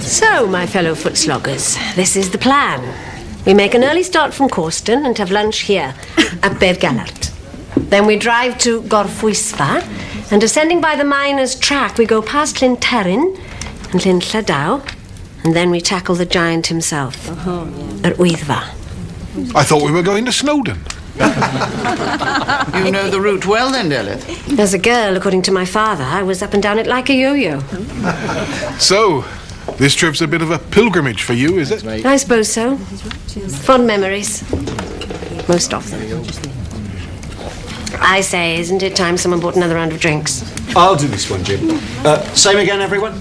So, my fellow footsloggers, this is the plan. We make an early start from Corston and have lunch here at Bedd Gallart. Then we drive to Gorfwisfa, and ascending by the miners' track, we go past Llyn Terrin and Llyn Lladow, and then we tackle the giant himself at Wyddfa. I thought we were going to Snowdon. You know the route well then, Delaney? As a girl, according to my father, I was up and down it like a yo-yo. So, this trip's a bit of a pilgrimage for you, is it? I suppose so. Fond memories. Most of them. I say, isn't it time someone bought another round of drinks? I'll do this one, Jim. Same again, everyone?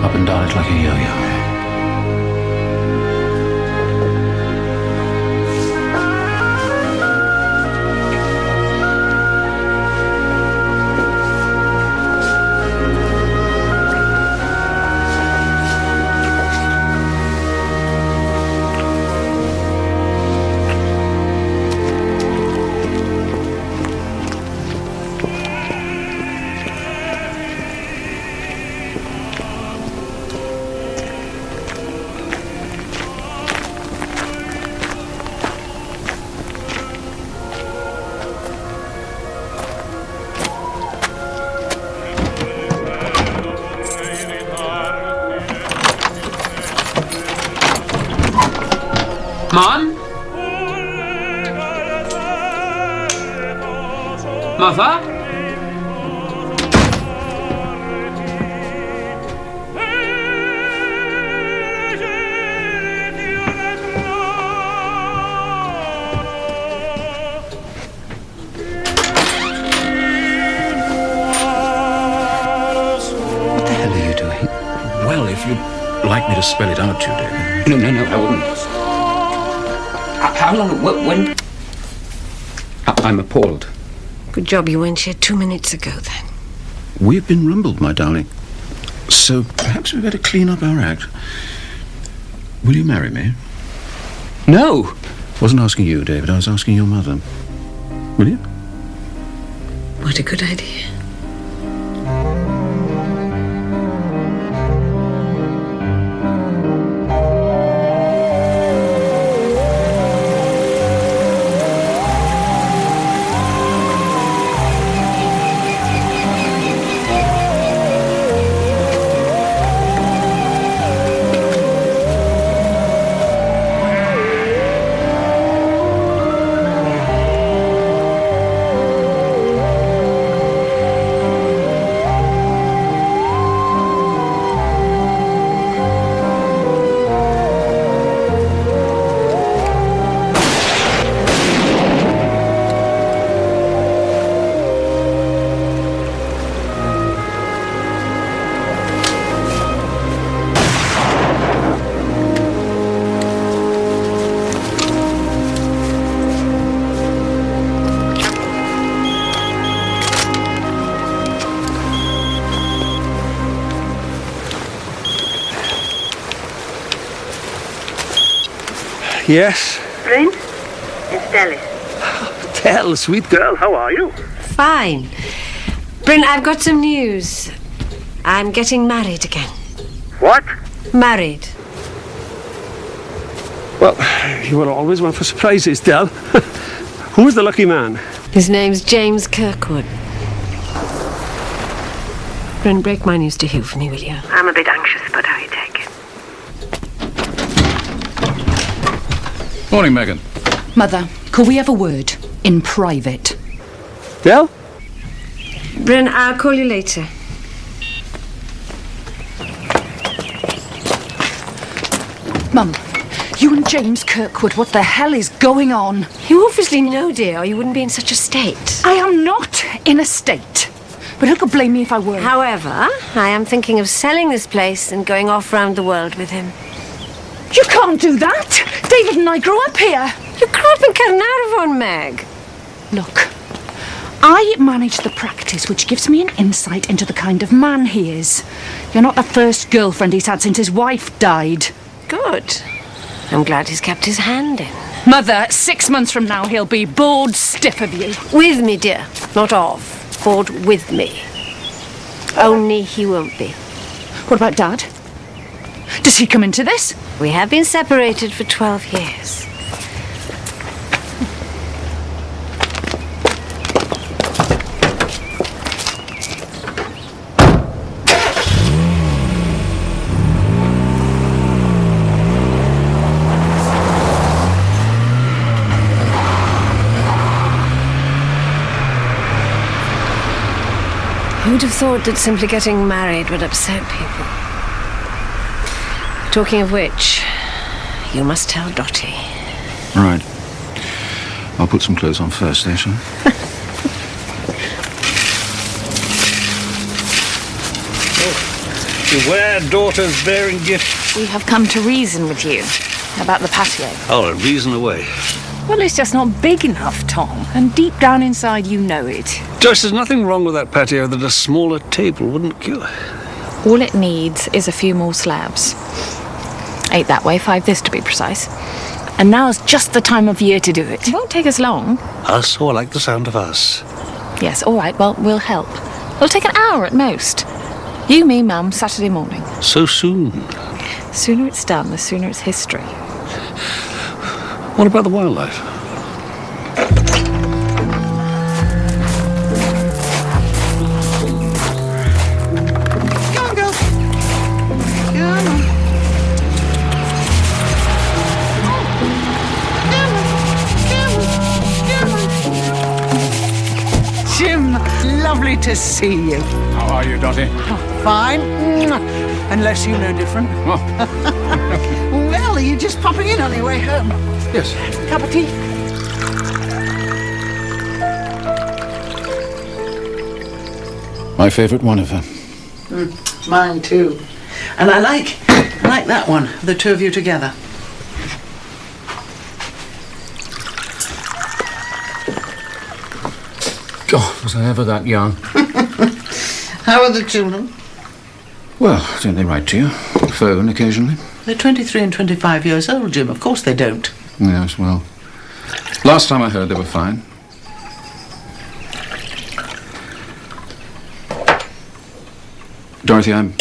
Up and down it like a yo-yo. Mom? Mother? What the hell are you doing? Well, if you'd like me to spell it out to you, David. No, I wouldn't. How long? When? I'm appalled. Good job you weren't here 2 minutes ago, then. We've been rumbled, my darling. So perhaps we'd better clean up our act. Will you marry me? No. Wasn't asking you, David. I was asking your mother. Will you? What a good idea. Yes? Bryn, it's Delis. Del, sweet girl, how are you? Fine. Bryn, I've got some news. I'm getting married again. What? Married. Well, you were always one for surprises, Del. Who's the lucky man? His name's James Kirkwood. Bryn, break my news to Hugh for me, will you? I'm a bit anxious about how you take it. Morning, Megan. Mother, could we have a word in private? Del? Bryn, I'll call you later. Mum, you and James Kirkwood, what the hell is going on? You obviously know, dear, or you wouldn't be in such a state. I am not in a state. But who could blame me if I were? However, I am thinking of selling this place and going off round the world with him. You can't do that! David and I grew up here. You can't be Carnarvon, Meg. Look, I manage the practice, which gives me an insight into the kind of man he is. You're not the first girlfriend he's had since his wife died. Good. I'm glad he's kept his hand in. Mother, 6 months from now he'll be bored stiff of you. With me, dear, not of. Bored with me. Only he won't be. What about Dad? Does he come into this? We have been separated for 12 years. Who'd have thought that simply getting married would upset people? Talking of which, you must tell Dottie. Right. I'll put some clothes on first, eh, shall I? Beware, daughters bearing gifts. We have come to reason with you about the patio. Oh, reason away. Well, it's just not big enough, Tom. And deep down inside, you know it. Joyce, there's nothing wrong with that patio that a smaller table wouldn't cure. All it needs is a few more slabs. 8 that way, 5 this to be precise. And now's just the time of year to do it. It won't take us long. Us, or I like the sound of us. Yes, all right, well, we'll help. It'll take an hour at most. You, me, Mum, Saturday morning. So soon. The sooner it's done, the sooner it's history. What about the wildlife? Come on, girls. Come on. Jim, lovely to see you. How are you, Dottie? Fine. Unless you know different. Well, are you just popping in on your way home? Yes. Cup of tea? My favourite one of her. Mine too. And I like that one, the two of you together. God, was I ever that young? How are the children? Well, don't they write to you? Phone occasionally? They're 23 and 25 years old, Jim. Of course they don't. Yes, well, last time I heard they were fine. Dorothy, I'm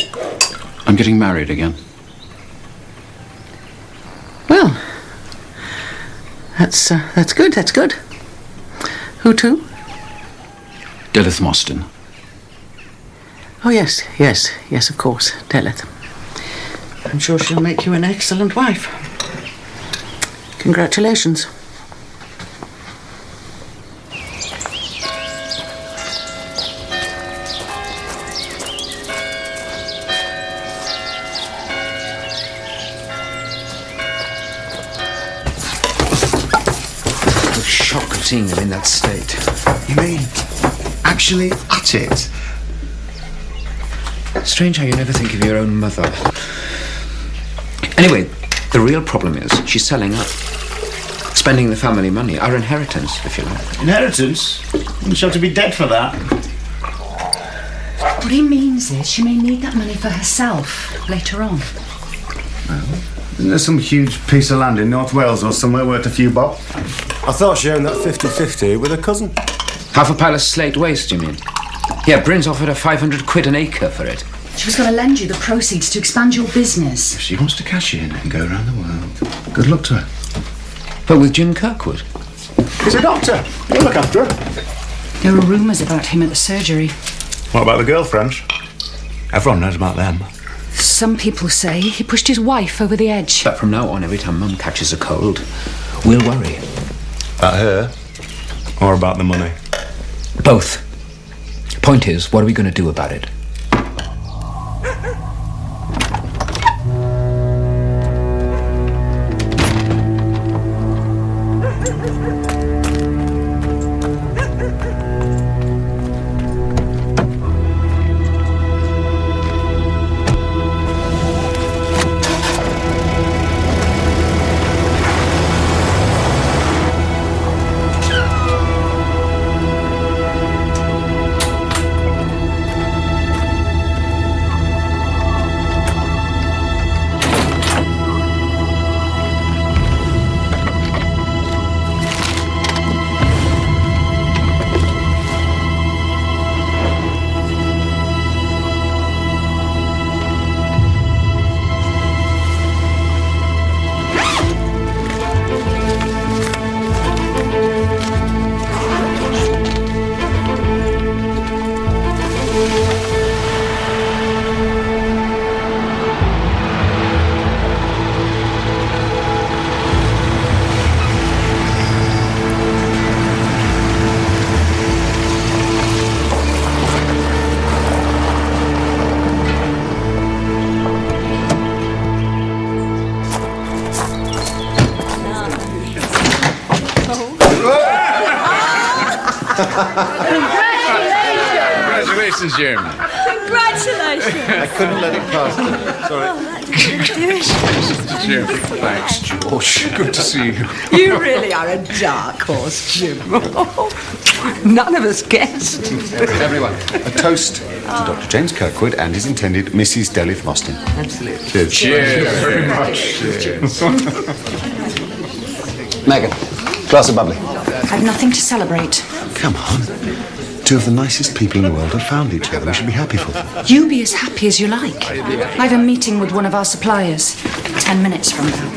getting married again. Well, that's good, that's good. Who to? Delith Mostyn. Oh, yes, of course, Delith. I'm sure she'll make you an excellent wife. Congratulations. The shock of seeing them in that state. You mean actually at it? Strange how you never think of your own mother. Anyway, the real problem is she's selling up. Spending the family money, our inheritance, if you like. Inheritance? She'll have to be dead for that. What he means is she may need that money for herself later on. Isn't there some huge piece of land in North Wales or somewhere worth a few bob? I thought she owned that 50-50 with her cousin. Half a pile of slate waste, you mean? Yeah, Bryn's offered her 500 quid an acre for it. She was going to lend you the proceeds to expand your business. She wants to cash in and go around the world. Good luck to her. But with Jim Kirkwood. He's a doctor. He'll look after her. There were rumours about him at the surgery. What about the girlfriends? Everyone knows about them. Some people say he pushed his wife over the edge. But from now on, every time Mum catches a cold, we'll worry. About her? Or about the money? Both. Point is, what are we going to do about it? Congratulations, Jeremy. Congratulations. I couldn't let it pass. Sorry. Oh, that didn't do it. Jeremy, thanks, George. Good to see you. You really are a dark horse, Jim. None of us guessed. Everyone, a toast to Dr. James Kirkwood and his intended Mrs. Delith Mostyn. Absolutely. Cheers. Cheers. Very much. Cheers. Megan, glass of bubbly. I've nothing to celebrate. Come on. Two of the nicest people in the world have found each other. We should be happy for them. You be as happy as you like. I have a meeting with one of our suppliers 10 minutes from now.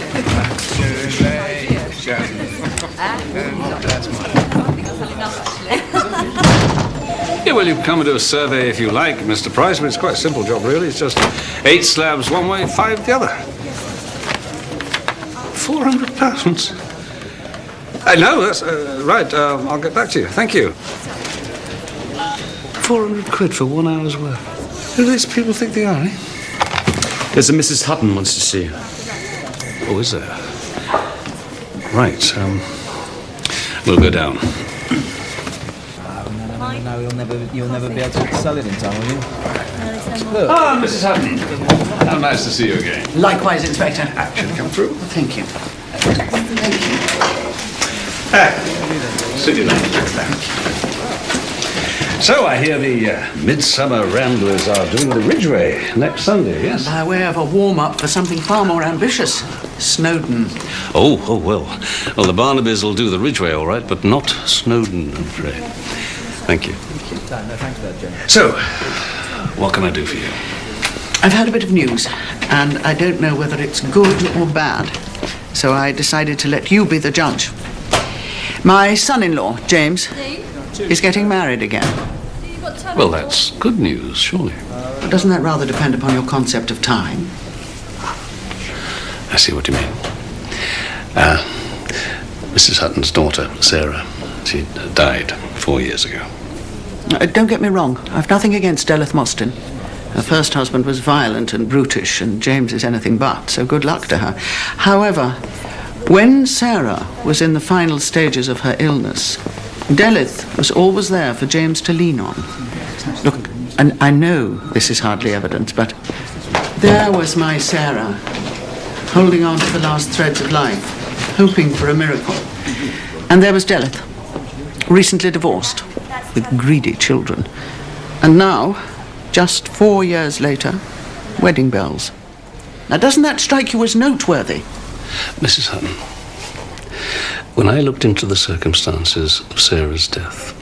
Yeah, well, you can come and do a survey if you like, Mr. Price, but it's quite a simple job, really. It's just 8 slabs one way, 5 the other. £400. I know, that's right. I'll get back to you. Thank you. 400 quid for 1 hour's work. Who do these people think they are, eh? There's a Mrs. Hutton wants to see you. Oh, is there? Right, we'll go down. No, you'll never be able to sell it in time, will you? Ah, Mrs. Hutton. How nice to see you again. Likewise, Inspector. Action come through. Thank you. Sit you down. So I hear the Midsummer Ramblers are doing the Ridgeway next Sunday, yes? By way of a warm-up for something far more ambitious. Snowdon. Oh, well. Well, the Barnabys will do the Ridgeway, all right, but not Snowdon, I'm afraid. Thank you. No, thanks for that, James. So, what can I do for you? I've had a bit of news, and I don't know whether it's good or bad. So I decided to let you be the judge. My son-in-law, James, is getting married again. Well, that's good news, surely. But doesn't that rather depend upon your concept of time? I see what you mean. Mrs. Hutton's daughter, Sarah, she died 4 years ago. Don't get me wrong. I've nothing against Delith Mostyn. Her first husband was violent and brutish, and James is anything but, so good luck to her. However, when Sarah was in the final stages of her illness, Delith was always there for James to lean on. Look, and I know this is hardly evidence, but there was my Sarah, holding on to the last threads of life, hoping for a miracle. And there was Delith, recently divorced, with greedy children. And now, just 4 years later, wedding bells. Now, doesn't that strike you as noteworthy? Mrs. Hutton, when I looked into the circumstances of Sarah's death,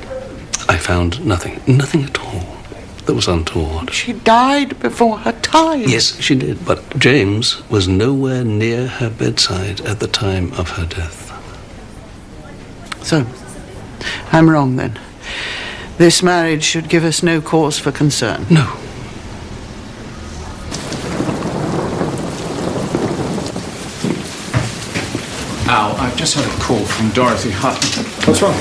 I found nothing at all that was untoward. She died before her time. Yes, she did, but James was nowhere near her bedside at the time of her death. So, I'm wrong then. This marriage should give us no cause for concern. No. Al, I've just had a call from Dorothy Hutton. What's wrong?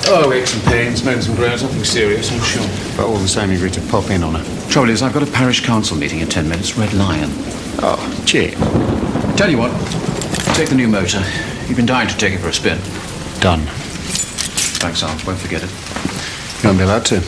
Oh, aches and pains, moans and groans, nothing serious, I'm sure. But all the same, you agreed to pop in on her. Trouble is, I've got a parish council meeting in 10 minutes. Red Lion. Oh, Jim. Tell you what, take the new motor. You've been dying to take it for a spin. Done. Thanks, Al. Won't forget it. You won't be allowed to.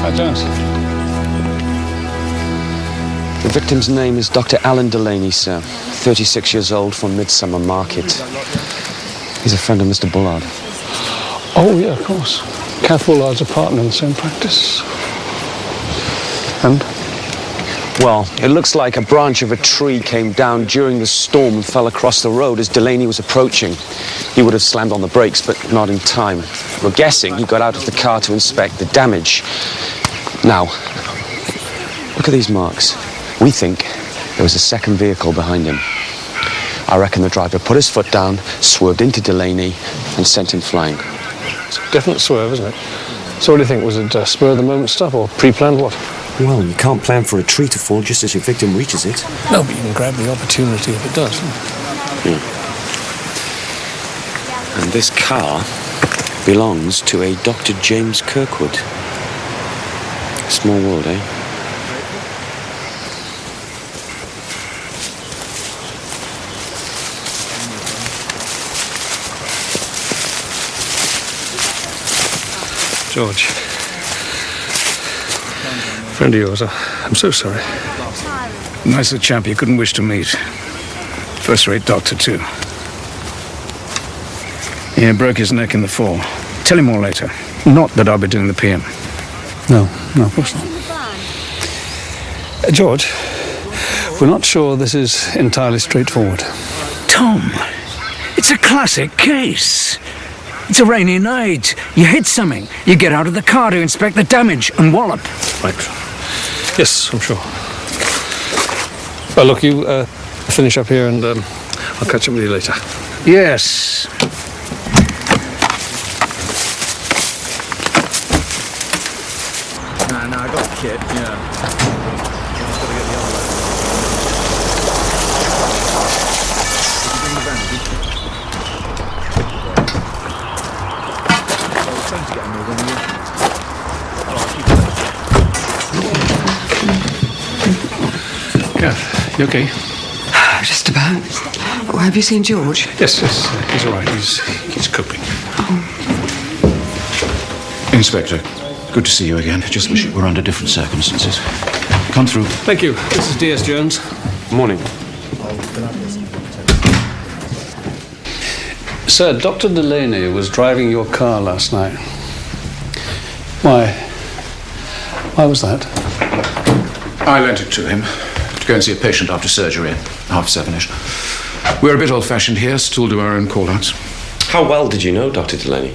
Hi, Jones. The victim's name is Dr. Alan Delaney, sir. 36 years old, from Midsomer Market. He's a friend of Mr. Bullard. Oh, yeah, of course. Kath Bullard's a partner in the same practice. And? Well, it looks like a branch of a tree came down during the storm and fell across the road as Delaney was approaching. He would have slammed on the brakes, but not in time. We're guessing he got out of the car to inspect the damage. Now, look at these marks. We think there was a second vehicle behind him. I reckon the driver put his foot down, swerved into Delaney, and sent him flying. It's a definite swerve, isn't it? So what do you think? Was it spur-of-the-moment stuff or pre-planned what? Well, you can't plan for a tree to fall just as your victim reaches it. No, but you can grab the opportunity if it does. And this car belongs to a Dr. James Kirkwood. Small world, eh? George. Friend of yours, I'm so sorry. Nicer chap you couldn't wish to meet. First-rate doctor, too. Yeah, broke his neck in the fall. Tell him more later. Not that I'll be doing the PM. No, of course not. George, we're not sure this is entirely straightforward. Tom, it's a classic case. It's a rainy night. You hit something. You get out of the car to inspect the damage and wallop. Right. Yes, I'm sure. Well, look, you finish up here and I'll catch up with you later. Yes. No, I got the kit, yeah. Just gotta get the other one. Did you bring the bandage? Well, it's time to get a move on you. Kath, you okay? Just about. Oh, have you seen George? Yes, he's all right. He's coping. Inspector, good to see you again. Just wish it were under different circumstances. Come through. Thank you. This is DS Jones. Morning. Sir, Dr. Delaney was driving your car last night. Why? Why was that? I lent it to him to go and see a patient after surgery at 7:30. We're a bit old-fashioned here, still do our own call-outs. How well did you know Dr. Delaney?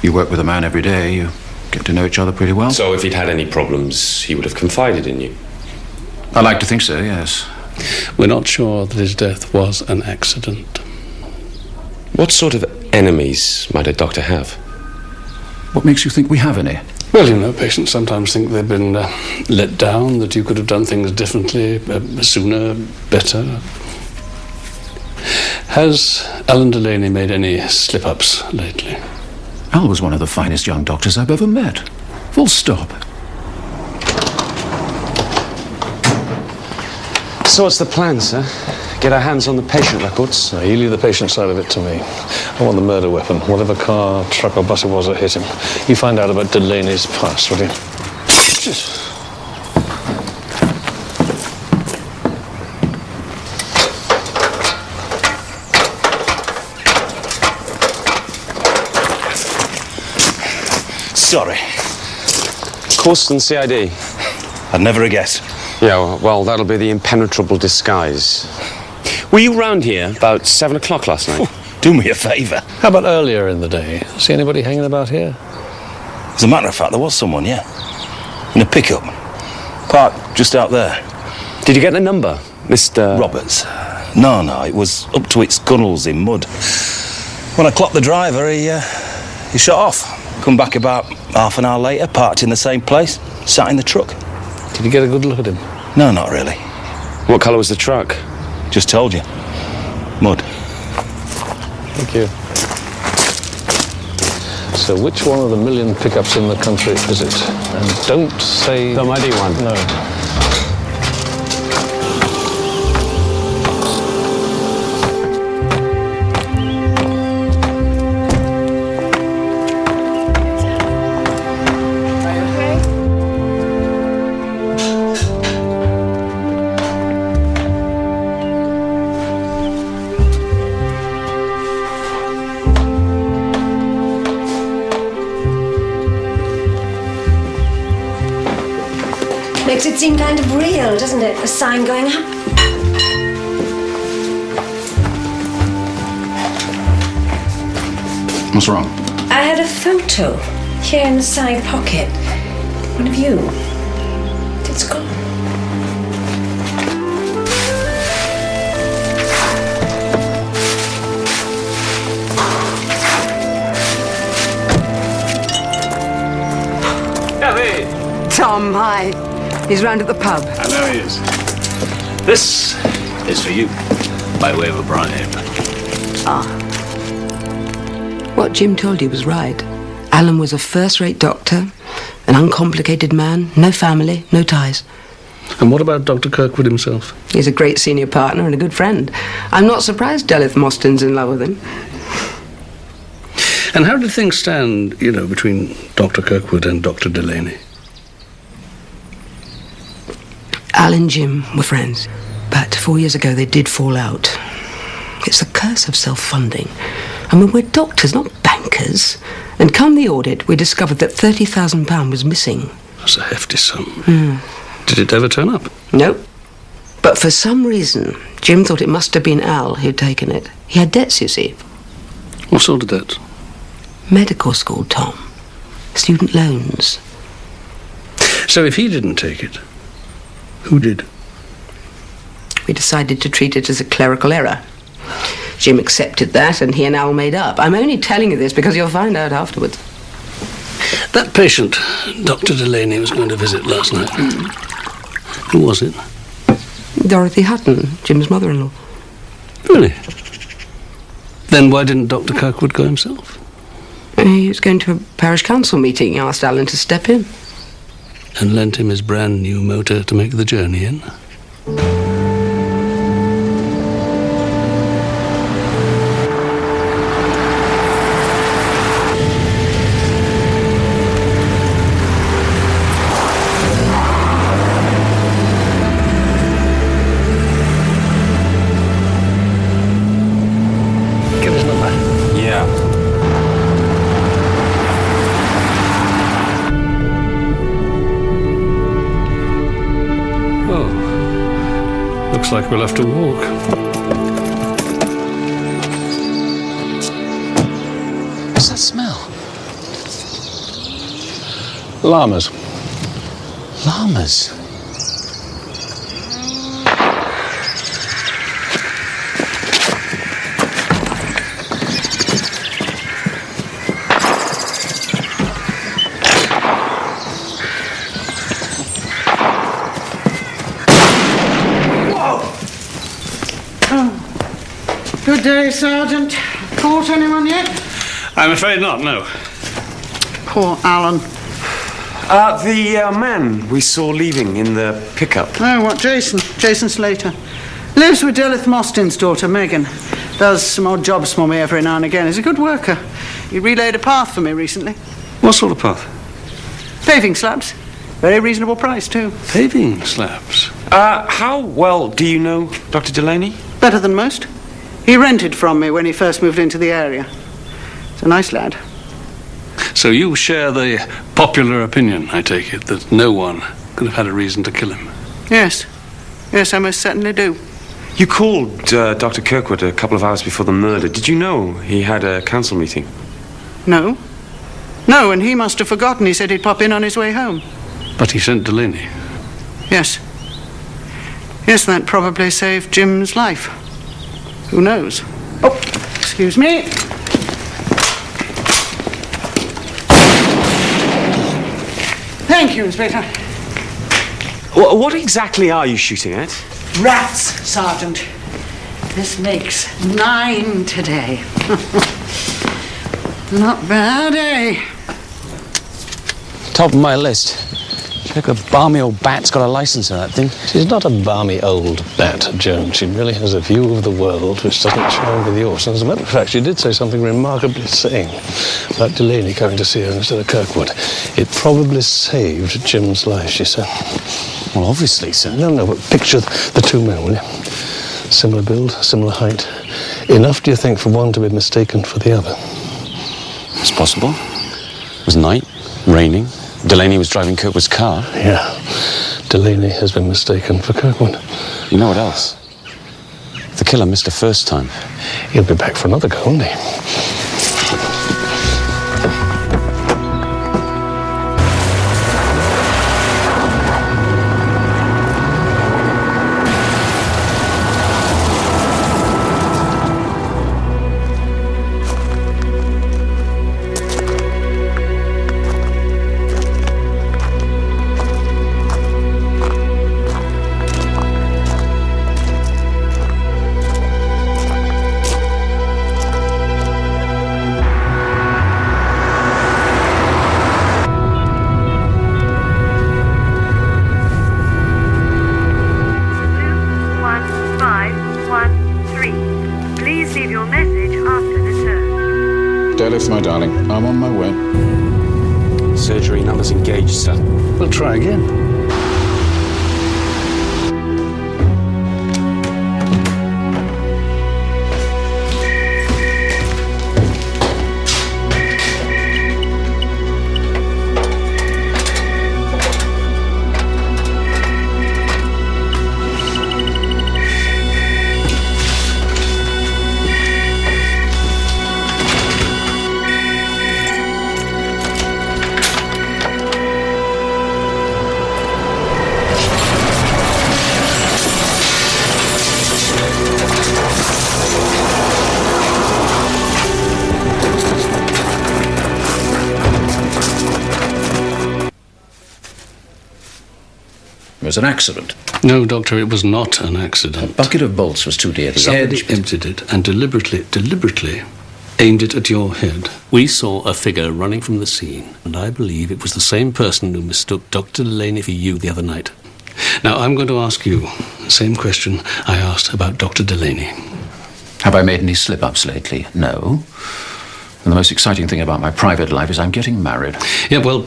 You work with a man every day, you get to know each other pretty well. So if he'd had any problems, he would have confided in you? I like to think so, yes. We're not sure that his death was an accident. What sort of enemies might a doctor have? What makes you think we have any? Well, you know, patients sometimes think they've been let down, that you could have done things differently, sooner, better. Has Alan Delaney made any slip-ups lately? Al was one of the finest young doctors I've ever met. Full stop. So what's the plan, sir? Get our hands on the patient records? No, you leave the patient side of it to me. I want the murder weapon, whatever car, truck or bus it was that hit him. You find out about Delaney's past, will you? Sorry. Corsten CID. I'd never have guessed. Yeah, well, that'll be the impenetrable disguise. Were you round here about 7 o'clock last night? Do me a favour. How about earlier in the day? See anybody hanging about here? As a matter of fact, there was someone, yeah. In a pickup. Parked just out there. Did you get the number, Mr. Roberts? No, it was up to its gunnels in mud. When I clocked the driver, he shot off. Come back about half an hour later, parked in the same place, sat in the truck. Did you get a good look at him? No, not really. What colour was the truck? Just told you. Mud. Thank you. So which one of the million pickups in the country is it? And don't say... The muddy one. No. Makes it seem kind of real, doesn't it? A sign going up. What's wrong? I had a photo here in the side pocket. One of you. It's gone. Tom, hi. He's round at the pub. I know he is. This is for you, by way of a bribe. What Jim told you was right. Alan was a first-rate doctor, an uncomplicated man, no family, no ties. And what about Dr. Kirkwood himself? He's a great senior partner and a good friend. I'm not surprised Delith Mostyn's in love with him. And how did things stand, between Dr. Kirkwood and Dr. Delaney? Al and Jim were friends, but 4 years ago they did fall out. It's the curse of self-funding. I mean, we're doctors, not bankers. And come the audit, we discovered that £30,000 was missing. That's a hefty sum. Did it ever turn up? Nope. But for some reason, Jim thought it must have been Al who'd taken it. He had debts, you see. What sort of debts? Medical school, Tom. Student loans. So if he didn't take it, who did? We decided to treat it as a clerical error. Jim accepted that, and he and Al made up. I'm only telling you this because you'll find out afterwards. That patient Dr. Delaney was going to visit last night. Who was it? Dorothy Hutton, Jim's mother-in-law. Really? Then why didn't Dr. Kirkwood go himself? He was going to a parish council meeting. He asked Alan to step in. And lent him his brand new motor to make the journey in? Give his number. Yeah. Looks like we'll have to walk. What's that smell? Llamas. Llamas? Good day, Sergeant. Caught anyone yet? I'm afraid not, no. Poor Alan. The man we saw leaving in the pickup. Oh, what, Jason? Jason Slater. Lives with Delith Mostyn's daughter, Megan. Does some odd jobs for me every now and again. He's a good worker. He relayed a path for me recently. What sort of path? Paving slabs. Very reasonable price, too. Paving slabs? How well do you know Dr. Delaney? Better than most. He rented from me when he first moved into the area. He's a nice lad. So you share the popular opinion, I take it, that no one could have had a reason to kill him? Yes. Yes, I most certainly do. You called Dr. Kirkwood a couple of hours before the murder. Did you know he had a council meeting? No. No, and he must have forgotten. He said he'd pop in on his way home. But he sent Delaney? Yes. Yes, that probably saved Jim's life. Who knows? Oh, excuse me. Thank you, Inspector. What exactly are you shooting at? Rats, Sergeant. This makes 9 today. Not bad, eh? Top of my list. Check a balmy old bat's got a license on that thing. She's not a balmy old bat, Joan. She really has a view of the world which doesn't shine with yours. And as a matter of fact, she did say something remarkably sane about Delaney coming to see her instead of Kirkwood. It probably saved Jim's life, she said. Well, obviously, sir. No, but picture the two men, will you? Similar build, similar height. Enough, do you think, for one to be mistaken for the other? It's possible. It was night, raining. Delaney was driving Kirkwood's car. Yeah. Delaney has been mistaken for Kirkwood. You know what else? The killer missed a first time. He'll be back for another go, won't he? My darling, I'm on my way. Surgery numbers engaged, sir. We'll try again. It was an accident. No, Doctor, it was not an accident. A bucket of bolts was too dear to Somebody emptied it and deliberately aimed it at your head. We saw a figure running from the scene, and I believe it was the same person who mistook Dr. Delaney for you the other night. Now, I'm going to ask you the same question I asked about Dr. Delaney. Have I made any slip-ups lately? No. And the most exciting thing about my private life is I'm getting married. Yeah, well,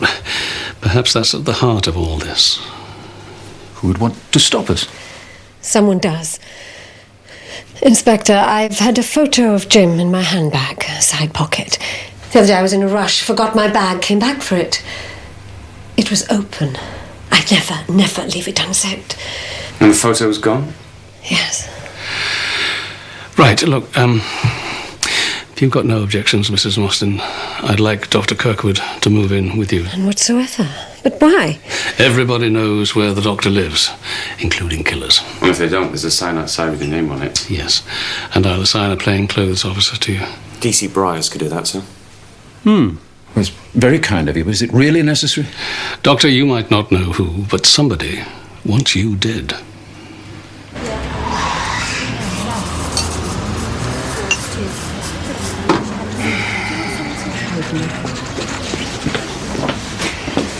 perhaps that's at the heart of all this. Who would want to stop us? Someone does. Inspector, I've had a photo of Jim in my handbag, side pocket. The other day I was in a rush, forgot my bag, came back for it. It was open. I'd never leave it unchecked. And the photo's gone? Yes. Right, look, if you've got no objections, Mrs. Mostyn, I'd like Dr. Kirkwood to move in with you. None whatsoever. But why? Everybody knows where the doctor lives, including killers. Well, if they don't, there's a sign outside with your name on it. Yes, and I'll assign a plainclothes officer to you. DC Briars could do that, sir. Well, it's very kind of you, but is it really necessary? Doctor, you might not know who, but somebody wants you dead.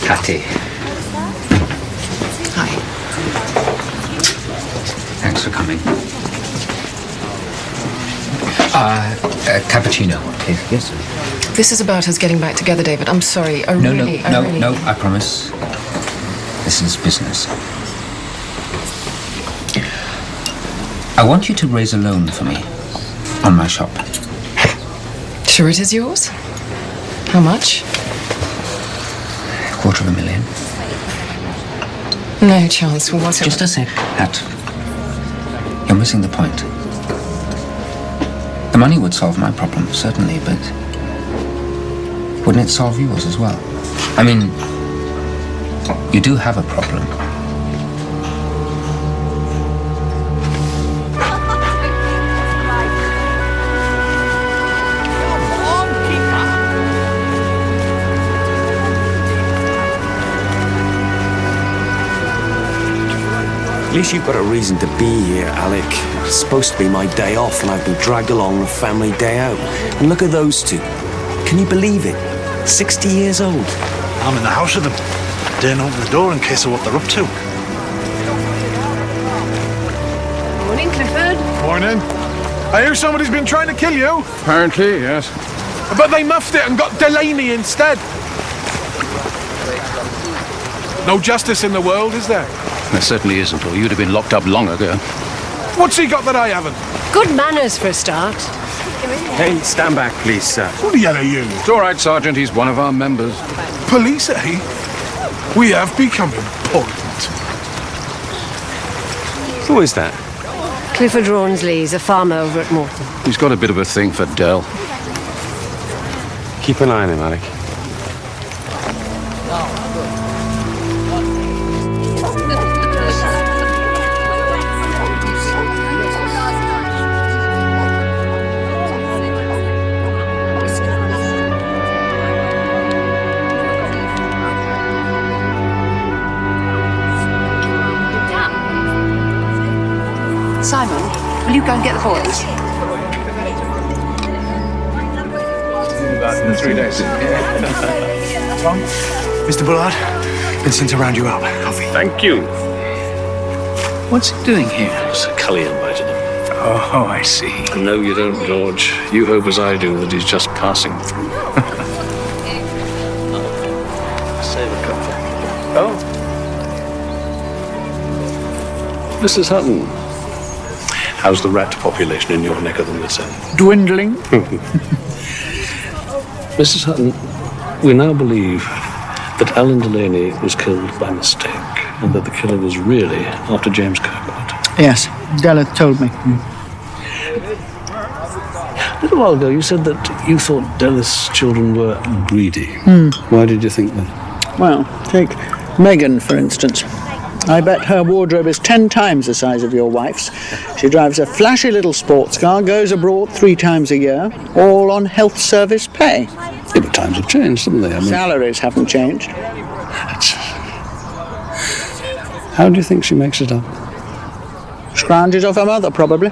Patty. Hi. Thanks for coming. Cappuccino, please. Yes, sir. This is about us getting back together, David. I'm sorry. No, I promise. This is business. I want you to raise a loan for me on my shop. Sure it is yours? How much? $250,000. No chance. Well, what's Just a sec, Pat. You're missing the point. The money would solve my problem, certainly, but wouldn't it solve yours as well? I mean, you do have a problem. At least you've got a reason to be here, Alec. It's supposed to be my day off, and I've been dragged along on a family day out. And look at those two. Can you believe it? 60 years old. I'm in the house with them. Daren't open the door in case of what they're up to. Morning, Clifford. Morning. I hear somebody's been trying to kill you. Apparently, yes. But they muffed it and got Delaney instead. No justice in the world, is there? There certainly isn't, or you'd have been locked up long ago. What's he got that I haven't? Good manners for a start. Hey, stand back, please, sir. Who the hell are you? It's all right, Sergeant. He's one of our members. Police, eh? We have become important. Who is that? Clifford Rawnsley's a farmer over at Morton. He's got a bit of a thing for Dell. Keep an eye on him, Alec. Simon, will you go and get the boys? About 3 days. Tom, Mr. Bullard, been sent to round you up. Coffee. Thank you. What's he doing here? Sir Cully invited him. Oh, I see. No, you don't, George. You hope as I do that he's just passing through. Save a cup. Oh. Mrs. Hutton, how's the rat population in your neck of the woods? Dwindling? Mrs. Hutton, we now believe that Alan Delaney was killed by mistake, and that the killer was really after James Kirkwood. Yes, Della told me. A little while ago, you said that you thought Della's children were greedy. Why did you think that? Well, take Megan, for instance. I bet her wardrobe is 10 times the size of your wife's. She drives a flashy little sports car, goes abroad 3 times a year, all on health service pay. Yeah, but times have changed, haven't they? I mean, salaries haven't changed. How do you think she makes it up? Scrounges off her mother, probably.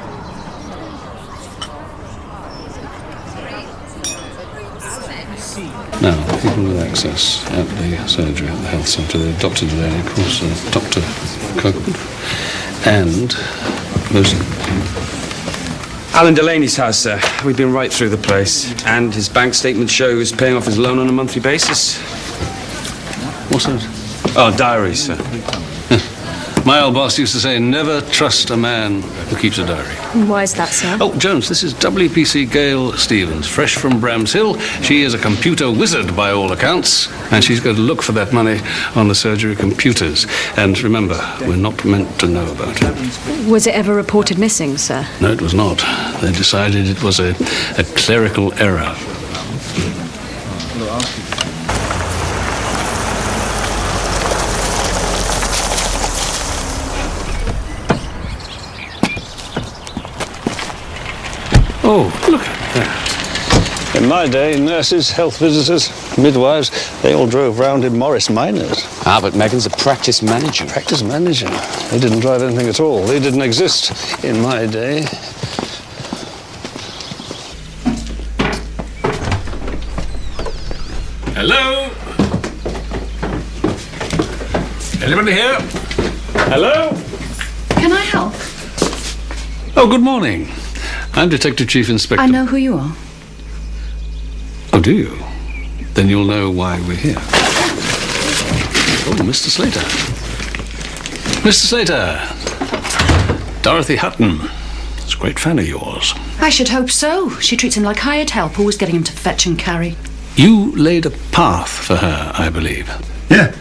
Now, people with access at the surgery, at the health centre, they're Dr. Delaney, of course, Dr. Kirkwood, and most... Alan Delaney's house, sir. We've been right through the place. And his bank statements show he was paying off his loan on a monthly basis. What's that? Oh, diaries, sir. My old boss used to say, never trust a man who keeps a diary. Why is that, sir? Oh, Jones, this is WPC Gail Stevens, fresh from Bram's Hill. She is a computer wizard by all accounts, and she's going to look for that money on the surgery computers. And remember, we're not meant to know about it. Was it ever reported missing, sir? No, it was not. They decided it was a clerical error. Oh, look at that. In my day, nurses, health visitors, midwives, they all drove round in Morris Minors. Ah, but Megan's a practice manager. Practice manager? They didn't drive anything at all. They didn't exist in my day. Hello? Anybody here? Hello? Can I help? Oh, good morning. I'm Detective Chief Inspector. I know who you are. Oh, do you? Then you'll know why we're here. Oh, Mr. Slater. Mr. Slater. Dorothy Hutton. She's a great fan of yours. I should hope so. She treats him like hired help, always getting him to fetch and carry. You laid a path for her, I believe. Yeah.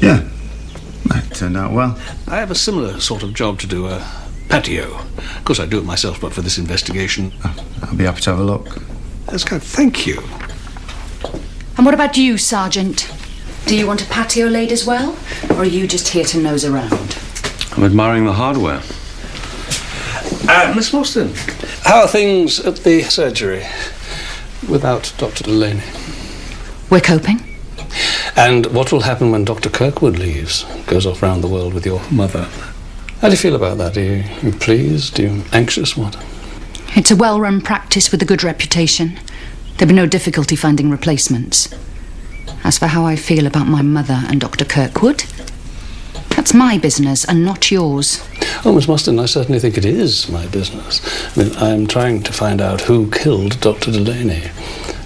Yeah. That turned out well. I have a similar sort of job to do, a patio. Of course, I do it myself, but for this investigation. I'll be happy to have a look. That's good. Thank you. And what about you, Sergeant? Do you want a patio laid as well? Or are you just here to nose around? I'm admiring the hardware. Miss Morstan, how are things at the surgery without Dr. Delaney? We're coping. And what will happen when Dr. Kirkwood leaves, goes off round the world with your mother? How do you feel about that? Are you pleased? Are you anxious? What? It's a well-run practice with a good reputation. There'll be no difficulty finding replacements. As for how I feel about my mother and Dr. Kirkwood, that's my business and not yours. Oh, Miss Morstan, I certainly think it is my business. I mean, I'm trying to find out who killed Dr. Delaney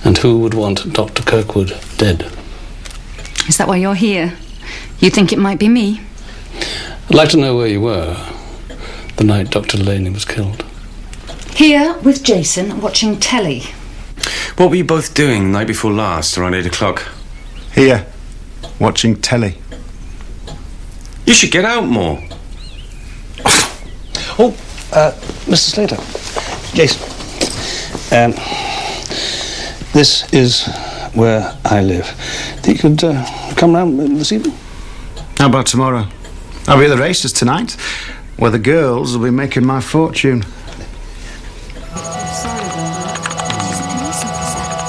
and who would want Dr. Kirkwood dead. Is that why you're here? You think it might be me? I'd like to know where you were the night Dr. Delaney was killed. Here with Jason, watching telly. What were you both doing the night before last, around 8 o'clock? Here, watching telly. You should get out more. Oh, Mr. Slater. Jason. This is where I live. Think you could come round this evening? How about tomorrow? I'll be at the races tonight, where the girls will be making my fortune.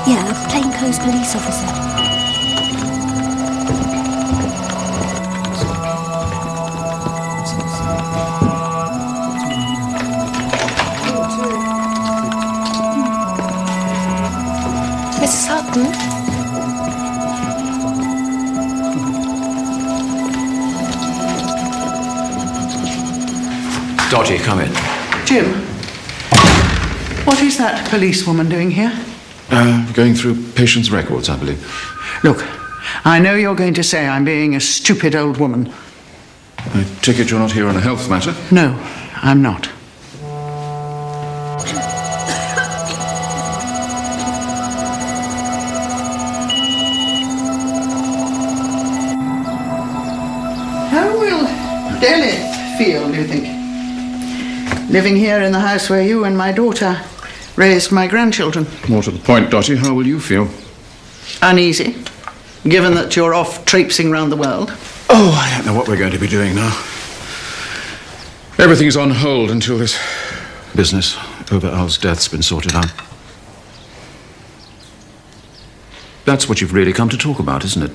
Yeah, a plainclothes police officer. Mrs. Hutton? Dodgy, come in. Jim, what is that policewoman doing here? Going through patients' records, I believe. Look, I know you're going to say I'm being a stupid old woman. I take it you're not here on a health matter? No, I'm not. How will Delaney feel, do you think? Living here in the house where you and my daughter raised my grandchildren. More to the point, Dottie, how will you feel? Uneasy, given that you're off traipsing round the world. Oh, I don't know what we're going to be doing now. Everything's on hold until this business over Al's death's been sorted out. That's what you've really come to talk about, isn't it?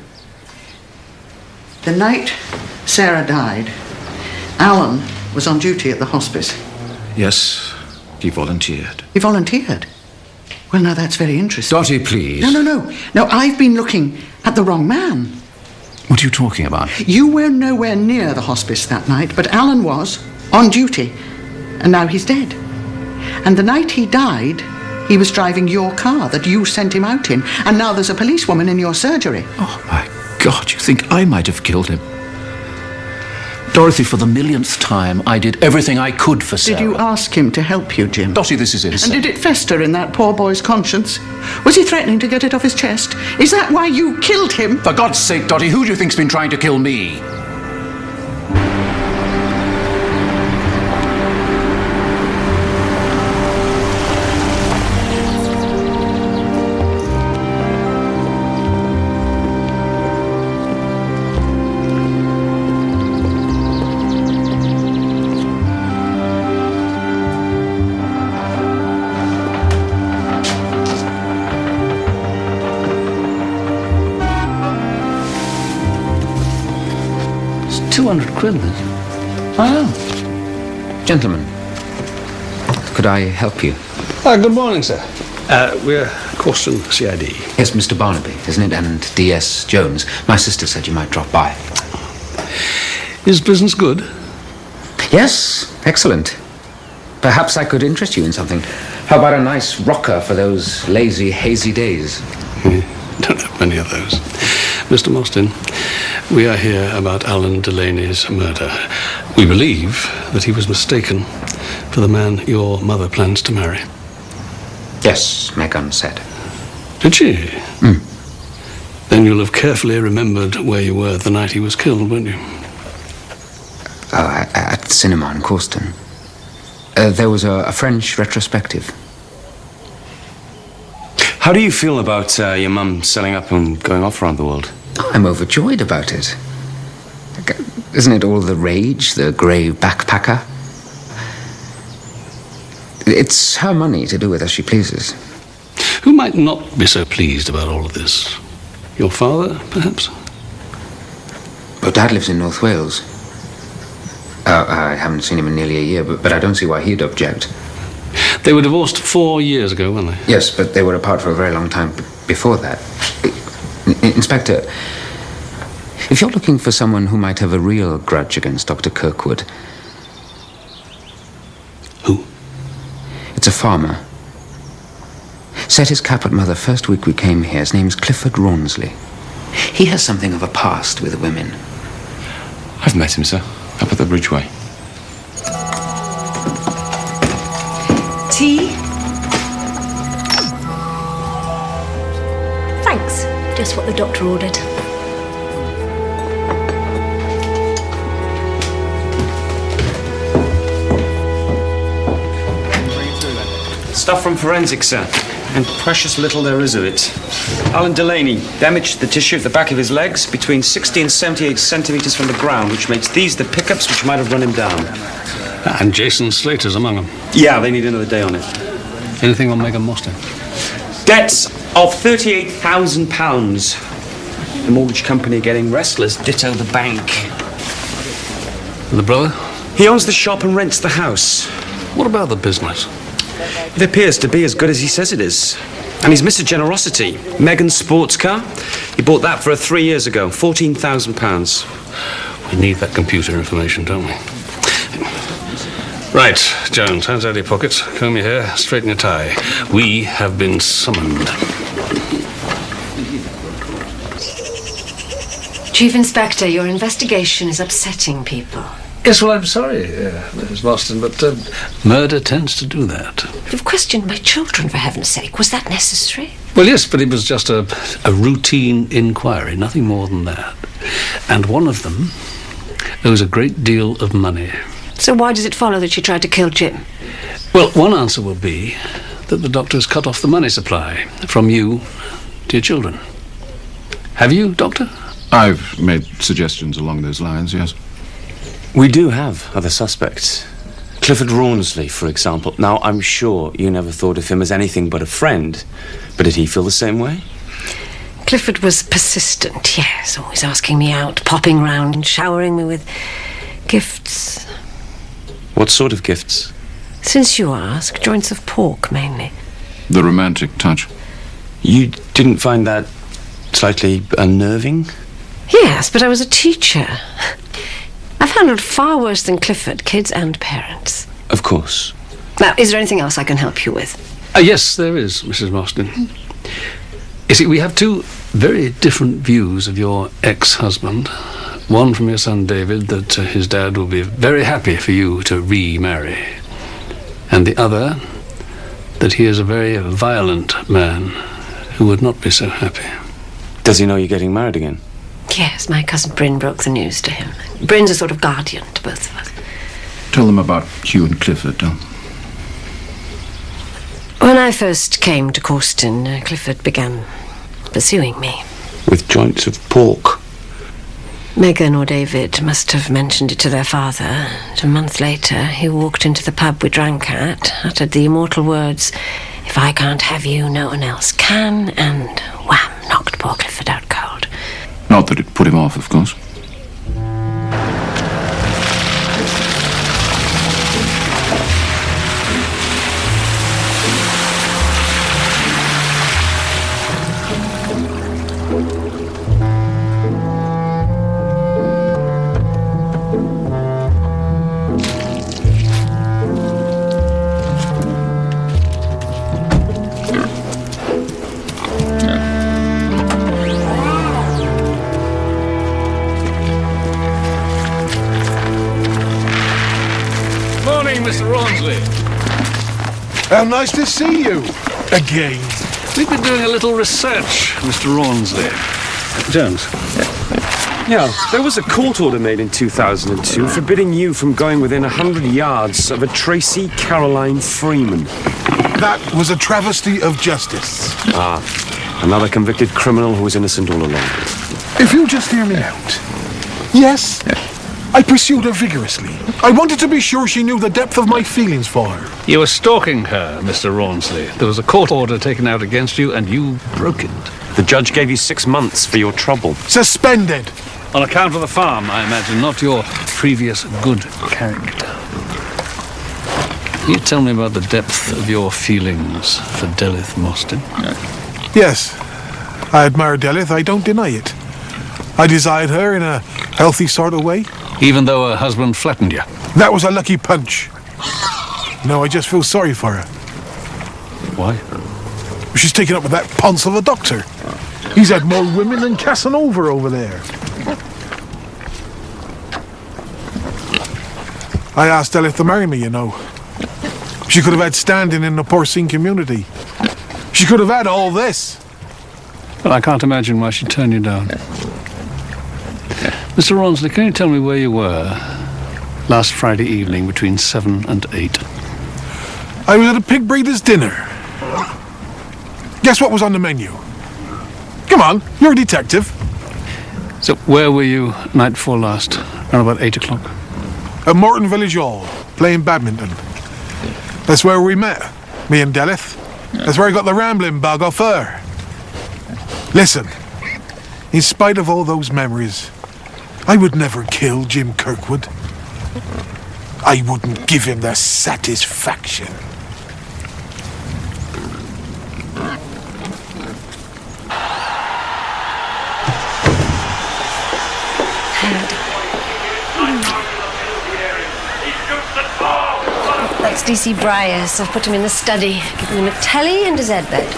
The night Sarah died, Alan was on duty at the hospice. Yes, he volunteered. He volunteered? Well, now that's very interesting. Dottie, please. No, I've been looking at the wrong man. What are you talking about? You were nowhere near the hospice that night, but Alan was, on duty. And now he's dead. And the night he died, he was driving your car that you sent him out in. And now there's a policewoman in your surgery. Oh, my God, you think I might have killed him? Dorothy, for the millionth time, I did everything I could for Sarah. Did you ask him to help you, Jim? Dottie, this is insane. And did it fester in that poor boy's conscience? Was he threatening to get it off his chest? Is that why you killed him? For God's sake, Dottie, who do you think's been trying to kill me? £200, Wow. Gentlemen, could I help you? Good morning, sir. We're Causton CID. Yes, Mr. Barnaby, isn't it? And DS Jones. My sister said you might drop by. Is business good? Yes, excellent. Perhaps I could interest you in something. How about a nice rocker for those lazy, hazy days? Don't have many of those. Mr. Mostyn, we are here about Alan Delaney's murder. We believe that he was mistaken for the man your mother plans to marry. Yes, Megan said. Did she? Then you'll have carefully remembered where you were the night he was killed, won't you? At the cinema in Causton. There was a French retrospective. How do you feel about your mum selling up and going off around the world? Oh, I'm overjoyed about it. Isn't it all the rage, the grey backpacker? It's her money to do with as she pleases. Who might not be so pleased about all of this? Your father, perhaps? Well, Dad lives in North Wales. I haven't seen him in nearly a year, but I don't see why he'd object. They were divorced 4 years ago, weren't they? Yes, but they were apart for a very long time before that. Inspector, if you're looking for someone who might have a real grudge against Dr. Kirkwood... Who? It's a farmer. Set his cap at Mother first week we came here. His name's Clifford Rawnsley. He has something of a past with women. I've met him, sir. Up at the Bridgeway. Tea? Thanks. Just what the doctor ordered. Stuff from forensics, sir. And precious little there is of it. Alan Delaney damaged the tissue at the back of his legs between 60 and 78 centimetres from the ground, which makes these the pickups which might have run him down. And Jason Slater's among them. Yeah, they need another day on it. Anything on Megan Mostyn? Debts of £38,000. The mortgage company getting restless, ditto the bank. The brother? He owns the shop and rents the house. What about the business? It appears to be as good as he says it is. And he's Mr. Generosity. Megan's sports car. He bought that for her 3 years ago. £14,000. We need that computer information, don't we? Right, Jones, hands out of your pockets. Comb your hair, straighten your tie. We have been summoned. Chief Inspector, your investigation is upsetting people. Yes, well, I'm sorry, Mrs. Mostyn, but murder tends to do that. You've questioned my children, for heaven's sake. Was that necessary? Well, yes, but it was just a routine inquiry, nothing more than that. And one of them owes a great deal of money. So why does it follow that she tried to kill Jim? Well, one answer will be that the doctor's cut off the money supply from you to your children. Have you, Doctor? I've made suggestions along those lines, yes. We do have other suspects. Clifford Rawnsley, for example. Now, I'm sure you never thought of him as anything but a friend, but did he feel the same way? Clifford was persistent, yes, always asking me out, popping round and showering me with gifts. What sort of gifts? Since you ask, joints of pork, mainly. The romantic touch. You didn't find that slightly unnerving? Yes, but I was a teacher. I've handled far worse than Clifford, kids and parents. Of course. Now, is there anything else I can help you with? Yes, there is, Mrs. Mostyn. You see, we have two very different views of your ex-husband. One from your son David, that his dad will be very happy for you to remarry. And the other, that he is a very violent man who would not be so happy. Does he know you're getting married again? Yes, my cousin Bryn broke the news to him. Bryn's a sort of guardian to both of us. Tell them about Hugh and Clifford, Tom. When I first came to Causton, Clifford began pursuing me. With joints of pork? Megan or David must have mentioned it to their father. And a month later, he walked into the pub we drank at, uttered the immortal words, "If I can't have you, no one else can," and wham, knocked poor Clifford out cold. Not that it put him off, of course. Mr. Rawnsley. How nice to see you again. We've been doing a little research, Mr. Rawnsley. Jones. Yeah, there was a court order made in 2002 forbidding you from going within 100 yards of a Tracy Caroline Freeman. That was a travesty of justice. Ah, another convicted criminal who was innocent all along. If you'll just hear me out. Yes, I pursued her vigorously. I wanted to be sure she knew the depth of my feelings for her. You were stalking her, Mr. Rawnsley. There was a court order taken out against you, and you broke it. The judge gave you 6 months for your trouble. Suspended. On account of the farm, I imagine, not your previous good character. Can you tell me about the depth of your feelings for Delith Mostyn? Yes, I admire Delith, I don't deny it. I desired her in a healthy sort of way. Even though her husband flattened you? That was a lucky punch. No, I just feel sorry for her. Why? She's taken up with that ponce of a doctor. He's had more women than Casanova over there. I asked Delith to marry me, you know. She could have had standing in the porcine community. She could have had all this. But I can't imagine why she'd turn you down. Mr. Rawnsley, can you tell me where you were last Friday evening between 7 and 8? I was at a pig breeder's dinner. Guess what was on the menu? Come on, you're a detective. So, where were you night before last? Around about 8 o'clock? At Morton Village Hall, playing badminton. That's where we met, me and Delith. That's where I got the rambling bug off her. Listen, in spite of all those memories, I would never kill Jim Kirkwood. I wouldn't give him the satisfaction. That's DC Briars. I've put him in the study, given him a telly and his bed.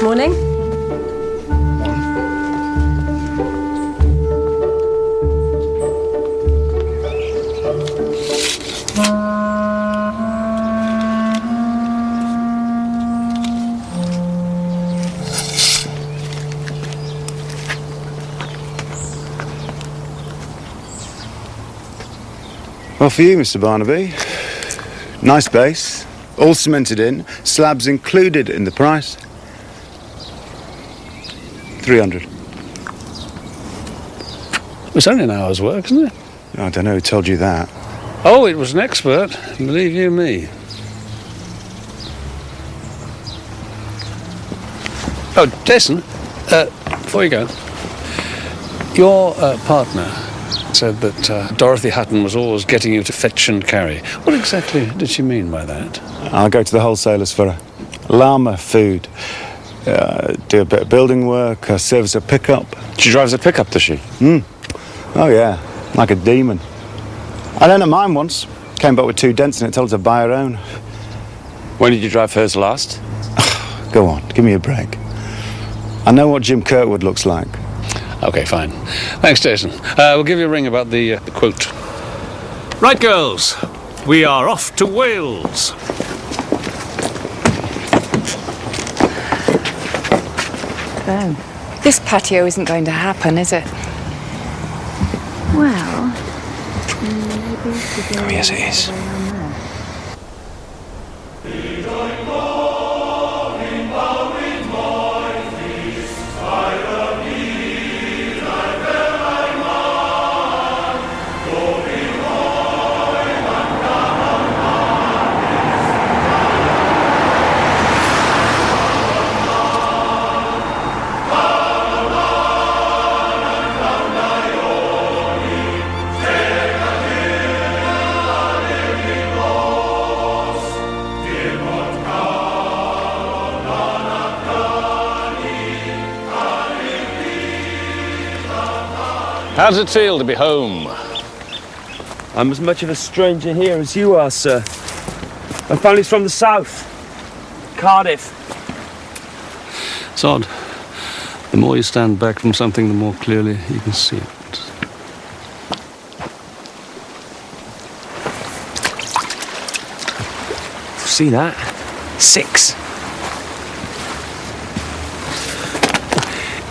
Morning. Well, for you, Mr. Barnaby. Nice base, all cemented in, slabs included in the price. 300. It's only an hour's work, isn't it? I don't know who told you that. Oh, it was an expert, believe you me. Oh, Jason, before you go, your partner said that Dorothy Hutton was always getting you to fetch and carry. What exactly did she mean by that? I'll go to the wholesalers for llama food. Do a bit of building work, service a pickup. She drives a pickup, does she? Oh, yeah, like a demon. I lent her mine once. Came back with 2 dents in it, told her to buy her own. When did you drive hers last? Go on, give me a break. I know what Jim Kirkwood looks like. Okay, fine. Thanks, Jason. We'll give you a ring about the quote. Right, girls. We are off to Wales. This patio isn't going to happen, is it? Well, Oh, yes, it is. How does it feel to be home? I'm as much of a stranger here as you are, sir. My family's from the south. Cardiff. It's odd. The more you stand back from something, the more clearly you can see it. See that? 6.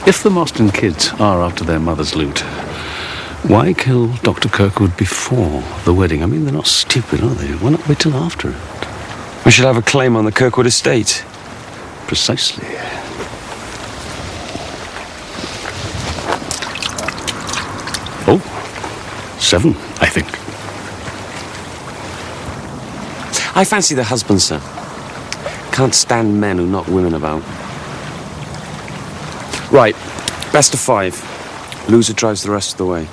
If the Mostyn kids are after their mother's loot, why kill Dr. Kirkwood before the wedding? I mean, they're not stupid, are they? Why not wait till after it? We should have a claim on the Kirkwood estate. Precisely. Oh, 7, I think. I fancy the husband, sir. Can't stand men who knock women about. Right, best of 5. Loser drives the rest of the way.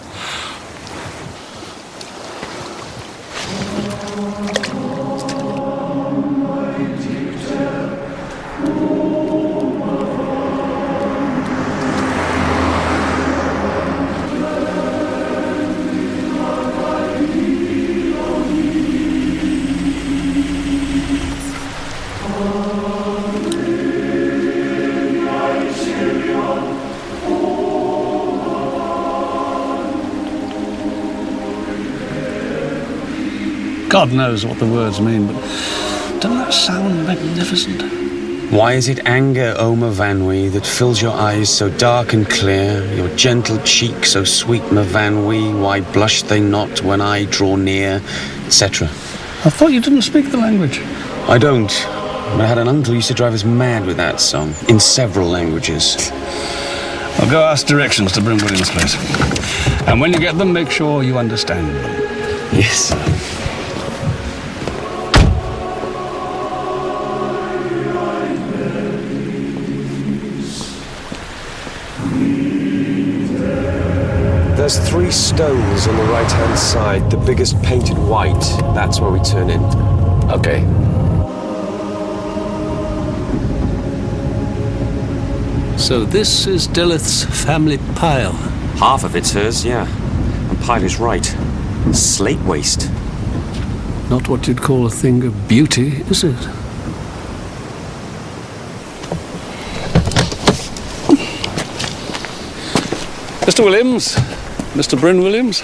God knows what the words mean, but doesn't that sound magnificent? Why is it anger, O Mavanwi, that fills your eyes so dark and clear, your gentle cheek so sweet, Mavanwi? Why blush they not when I draw near, etc.? I thought you didn't speak the language. I don't. But I had an uncle who used to drive us mad with that song, in several languages. I'll go ask directions to Bryn Williams' place. And when you get them, make sure you understand them. Yes, sir. There's 3 stones on the right-hand side, the biggest painted white. That's where we turn in. Okay. So this is Deleth's family pile. Half of it's hers, yeah. And Pyle is right. Slate waste. Not what you'd call a thing of beauty, is it? Mr. Williams? Mr. Bryn Williams?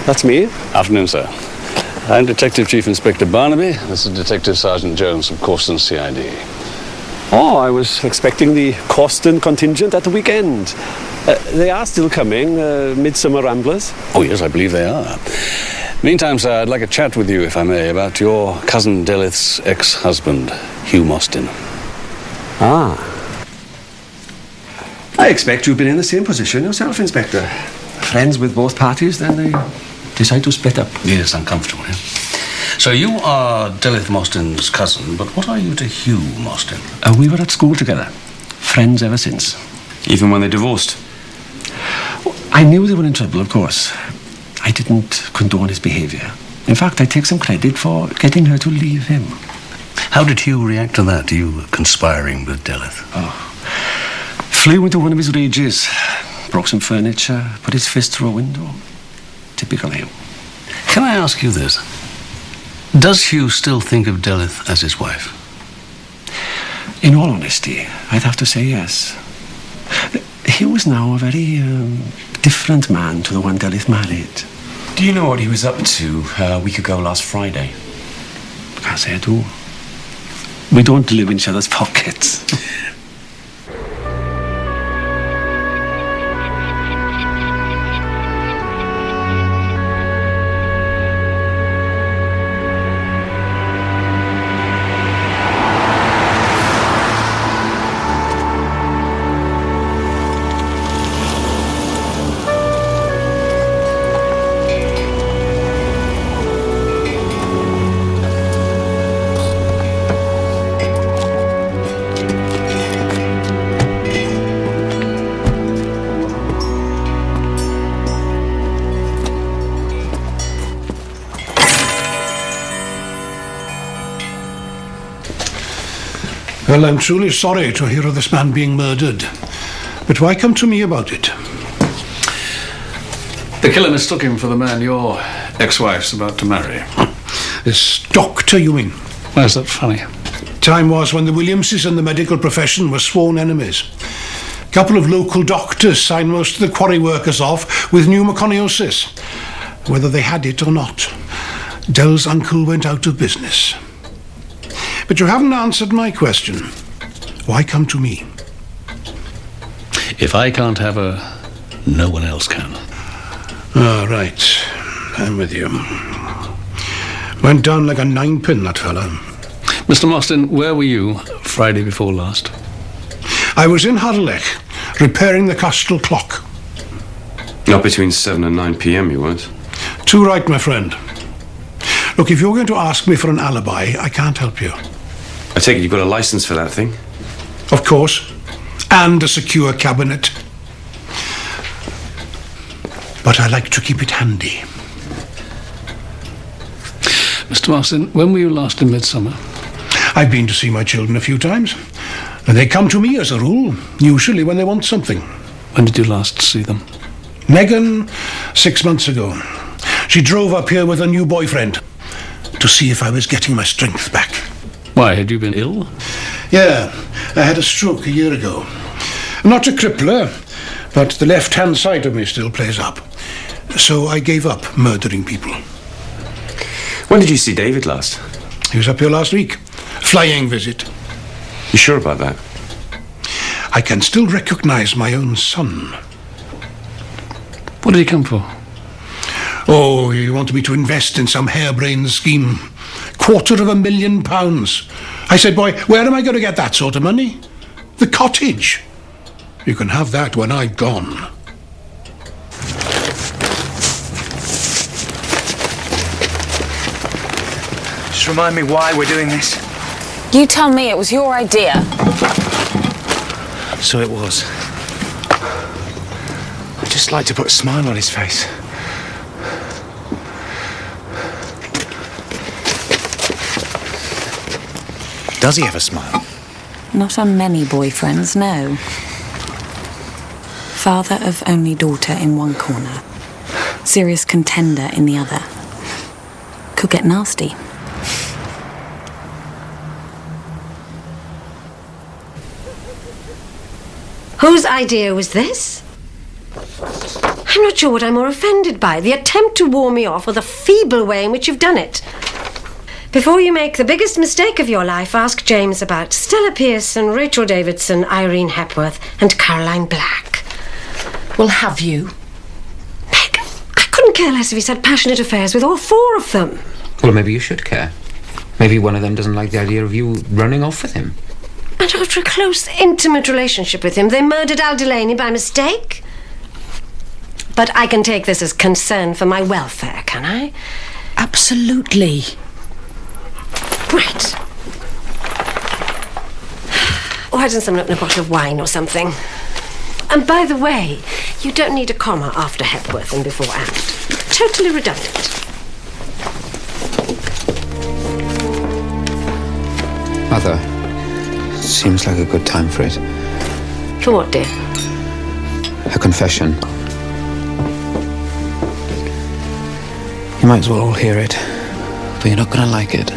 That's me. Afternoon, sir. I'm Detective Chief Inspector Barnaby. This is Detective Sergeant Jones from Corston CID. Oh, I was expecting the Corston contingent at the weekend. They are still coming, Midsomer Ramblers. Oh, yes, I believe they are. Meantime, sir, I'd like a chat with you, if I may, about your cousin Deleth's ex-husband, Hugh Mostyn. Ah. I expect you've been in the same position yourself, Inspector. Friends with both parties, then they decide to split up. Yes, uncomfortable, yeah. So you are Deleth Mostyn's cousin, but what are you to Hugh Mostyn? We were at school together. Friends ever since. Even when they divorced? I knew they were in trouble, of course. I didn't condone his behaviour. In fact, I take some credit for getting her to leave him. How did Hugh react to that, you conspiring with Deleth? Oh. Flew into one of his rages. Broke some furniture, put his fist through a window. Typical him. Can I ask you this? Does Hugh still think of Deleth as his wife? In all honesty, I'd have to say yes. Hugh is now a very different man to the one Deleth married. Do you know what he was up to a week ago last Friday? Can't say I do. We don't live in each other's pockets. Well, I'm truly sorry to hear of this man being murdered. But why come to me about it? The killer mistook him for the man your ex-wife's about to marry. This doctor, you mean? Why is that funny? Time was when the Williamses and the medical profession were sworn enemies. A couple of local doctors signed most of the quarry workers off with pneumoconiosis, whether they had it or not. Dell's uncle went out of business. But you haven't answered my question. Why come to me? If I can't have her, no one else can. Ah, right. I'm with you. Went down like a 9-pin, that fella. Mr. Mostyn, where were you Friday before last? I was in Harlech, repairing the Castle clock. Not between 7 and 9 p.m. you weren't? Too right, my friend. Look, if you're going to ask me for an alibi, I can't help you. I take it you've got a license for that thing? Of course. And a secure cabinet. But I like to keep it handy. Mr. Mostyn, when were you last in Midsomer? I've been to see my children a few times. And they come to me as a rule, usually when they want something. When did you last see them? Megan, 6 months ago. She drove up here with a new boyfriend to see if I was getting my strength back. Why, had you been ill? Yeah, I had a stroke a year ago. Not a crippler, but the left-hand side of me still plays up. So I gave up murdering people. When did you see David last? He was up here last week. Flying visit. You sure about that? I can still recognize my own son. What did he come for? Oh, he wanted me to invest in some harebrained scheme. £250,000. I said, boy, where am I going to get that sort of money? The cottage. You can have that when I've gone. Just remind me why we're doing this. You tell me it was your idea. So it was. I'd just like to put a smile on his face. Does he ever smile? Not on many boyfriends, no. Father of only daughter in one corner. Serious contender in the other. Could get nasty. Whose idea was this? I'm not sure what I'm more offended by. The attempt to warn me off or the feeble way in which you've done it. Before you make the biggest mistake of your life, ask James about Stella Pearson, Rachel Davidson, Irene Hepworth, and Caroline Black. Well, have you? Meg, I couldn't care less if he's had passionate affairs with all four of them. Well, maybe you should care. Maybe one of them doesn't like the idea of you running off with him. And after a close, intimate relationship with him, they murdered Al Delaney by mistake? But I can take this as concern for my welfare, can I? Absolutely. Right. Why doesn't someone open a bottle of wine or something? And by the way, you don't need a comma after Hepworth and before and. Totally redundant. Mother, seems like a good time for it. For what, dear? A confession. You might as well all hear it, but you're not going to like it.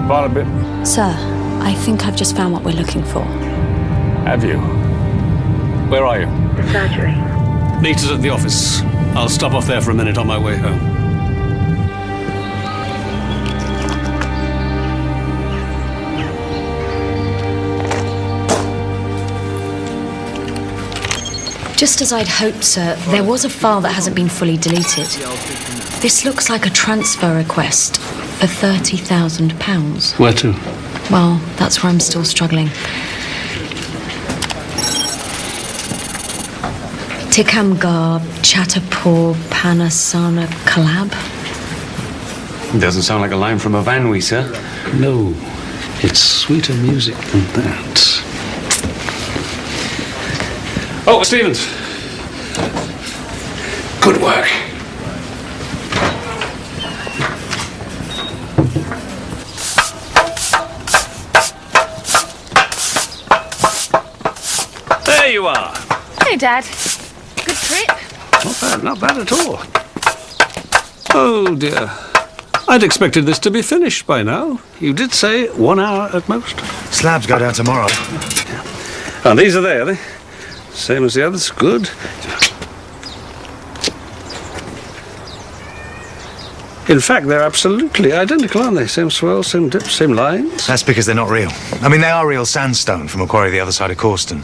Barnaby. Sir, I think I've just found what we're looking for. Have you? Where are you? The surgery. Nita's at the office. I'll stop off there for a minute on my way home. Just as I'd hoped, sir, there was a file that hasn't been fully deleted. This looks like a transfer request for £30,000. Where to? Well, that's where I'm still struggling. Tikamgar, Chatterpur, Panasana, Collab. Doesn't sound like a line from a Vanwy, sir. No, it's sweeter music than that. Oh, Stevens. Good work. There you are. Hey, Dad. Good trip? Not bad at all. Oh, dear. I'd expected this to be finished by now. You did say 1 hour at most. Slabs go down tomorrow. And these are there, are they? Same as the others. Good. In fact, they're absolutely identical, aren't they? Same swell, same dip, same lines. That's because they're not real. I mean, they are real sandstone from a quarry the other side of Corston,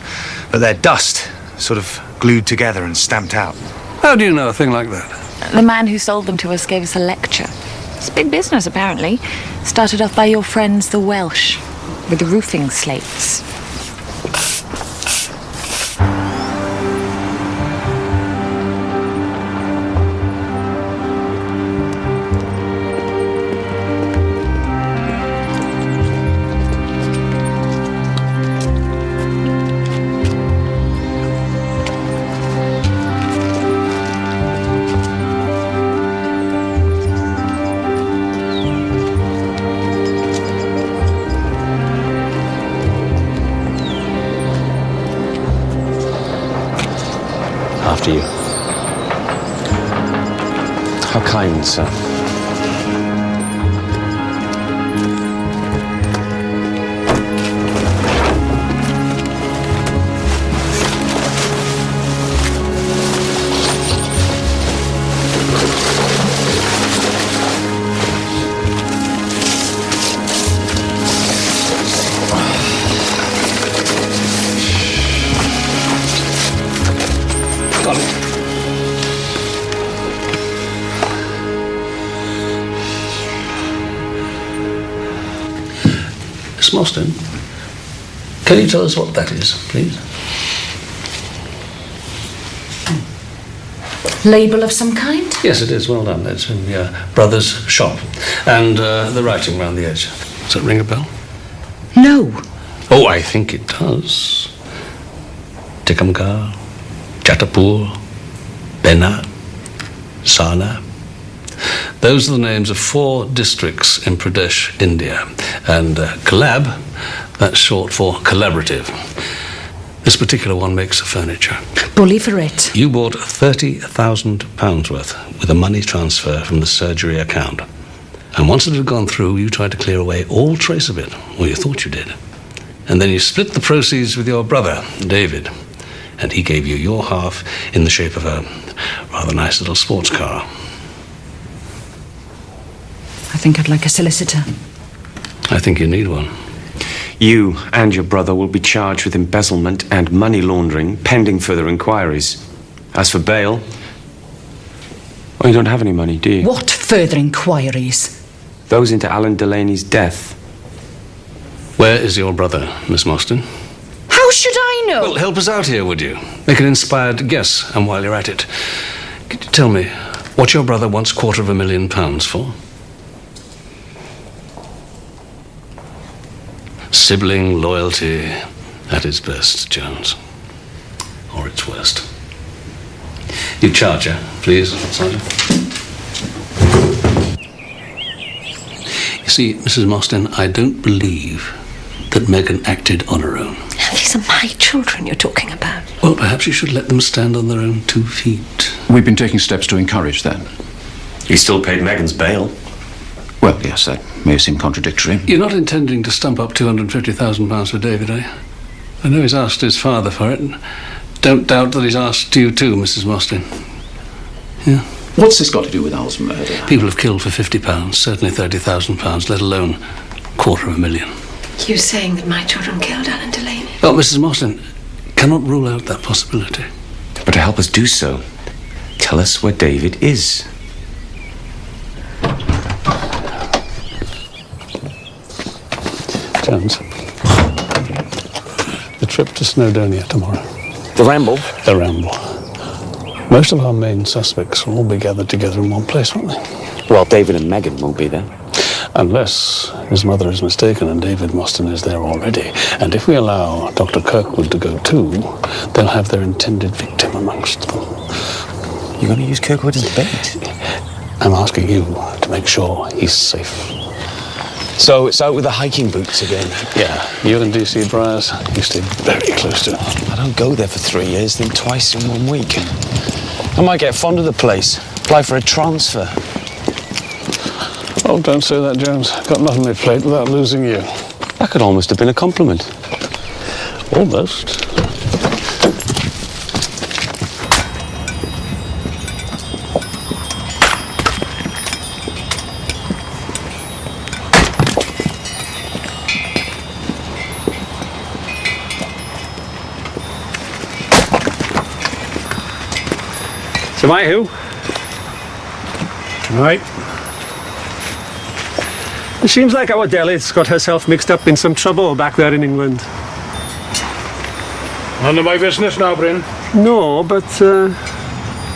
but they're dust, sort of glued together and stamped out. How do you know a thing like that? The man who sold them to us gave us a lecture. It's big business, apparently. Started off by your friends, the Welsh, with the roofing slates. After you. How kind, sir. Miss Mostyn, can you tell us what that is, please? Label of some kind? Yes, it is. Well done. It's in your brother's shop. And the writing round the edge. Does that ring a bell? No. Oh, I think it does. Tikamgar, Chatapur, Bena, Sana. Those are the names of 4 districts in Pradesh, India. And collab, that's short for collaborative. This particular one makes furniture. Bully for it. You bought £30,000 worth with a money transfer from the surgery account. And once it had gone through, you tried to clear away all trace of it, or you thought you did. And then you split the proceeds with your brother, David. And he gave you your half in the shape of a rather nice little sports car. I think I'd like a solicitor. I think you need one. You and your brother will be charged with embezzlement and money laundering, pending further inquiries. As for bail, well, you don't have any money, do you? What further inquiries? Those into Alan Delaney's death. Where is your brother, Miss Mostyn? How should I know? Well, help us out here, would you? Make an inspired guess, and while you're at it, could you tell me what your brother wants £250,000 for? Sibling loyalty at its best, Jones. Or its worst. You charge her, please, Sergeant. You see, Mrs. Mostyn, I don't believe that Megan acted on her own. These are my children you're talking about. Well, perhaps you should let them stand on their own 2 feet. We've been taking steps to encourage that. You still paid Megan's bail. Well, yes, that may seem contradictory. You're not intending to stump up £250,000 for David, eh? I know he's asked his father for it. Don't doubt that he's asked you too, Mrs. Mostyn. Yeah. What's this got to do with Al's murder? People have killed for £50, certainly £30,000, let alone £250,000. You saying that my children killed Alan Delaney? Oh, Mrs. Mostyn, cannot rule out that possibility. But to help us do so, tell us where David is. Jones, the trip to Snowdonia tomorrow. The ramble? The ramble. Most of our main suspects will all be gathered together in one place, won't they? Well, David and Megan won't be there. Unless his mother is mistaken and David Mostyn is there already. And if we allow Dr. Kirkwood to go too, they'll have their intended victim amongst them. You're going to use Kirkwood as bait? I'm asking you to make sure he's safe. So it's out with the hiking boots again? Yeah, you and DC Briars, you stay very close to it. I don't go there for 3 years, then twice in 1 week. I might get fond of the place, apply for a transfer. Oh, don't say that, Jones. Got nothing on my plate without losing you. That could almost have been a compliment. Almost. So, my Hugh? Right. It seems like our Delith's got herself mixed up in some trouble back there in England. None of my business now, Bryn. No, but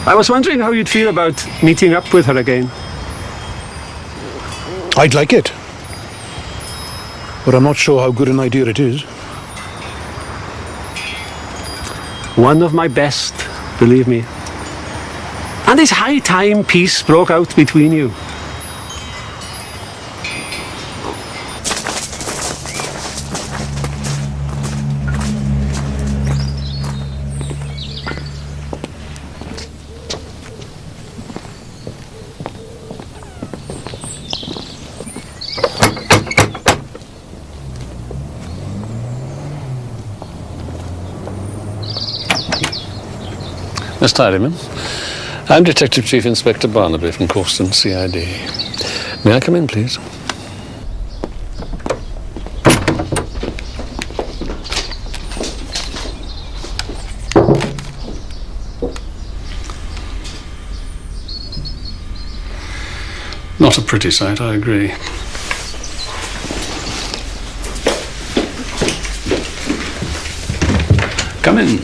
I was wondering how you'd feel about meeting up with her again. I'd like it. But I'm not sure how good an idea it is. One of my best, believe me. And it's high time peace broke out between you. Miss Tidyman, I'm Detective Chief Inspector Barnaby from Causton CID. May I come in, please? Not a pretty sight, I agree. Come in.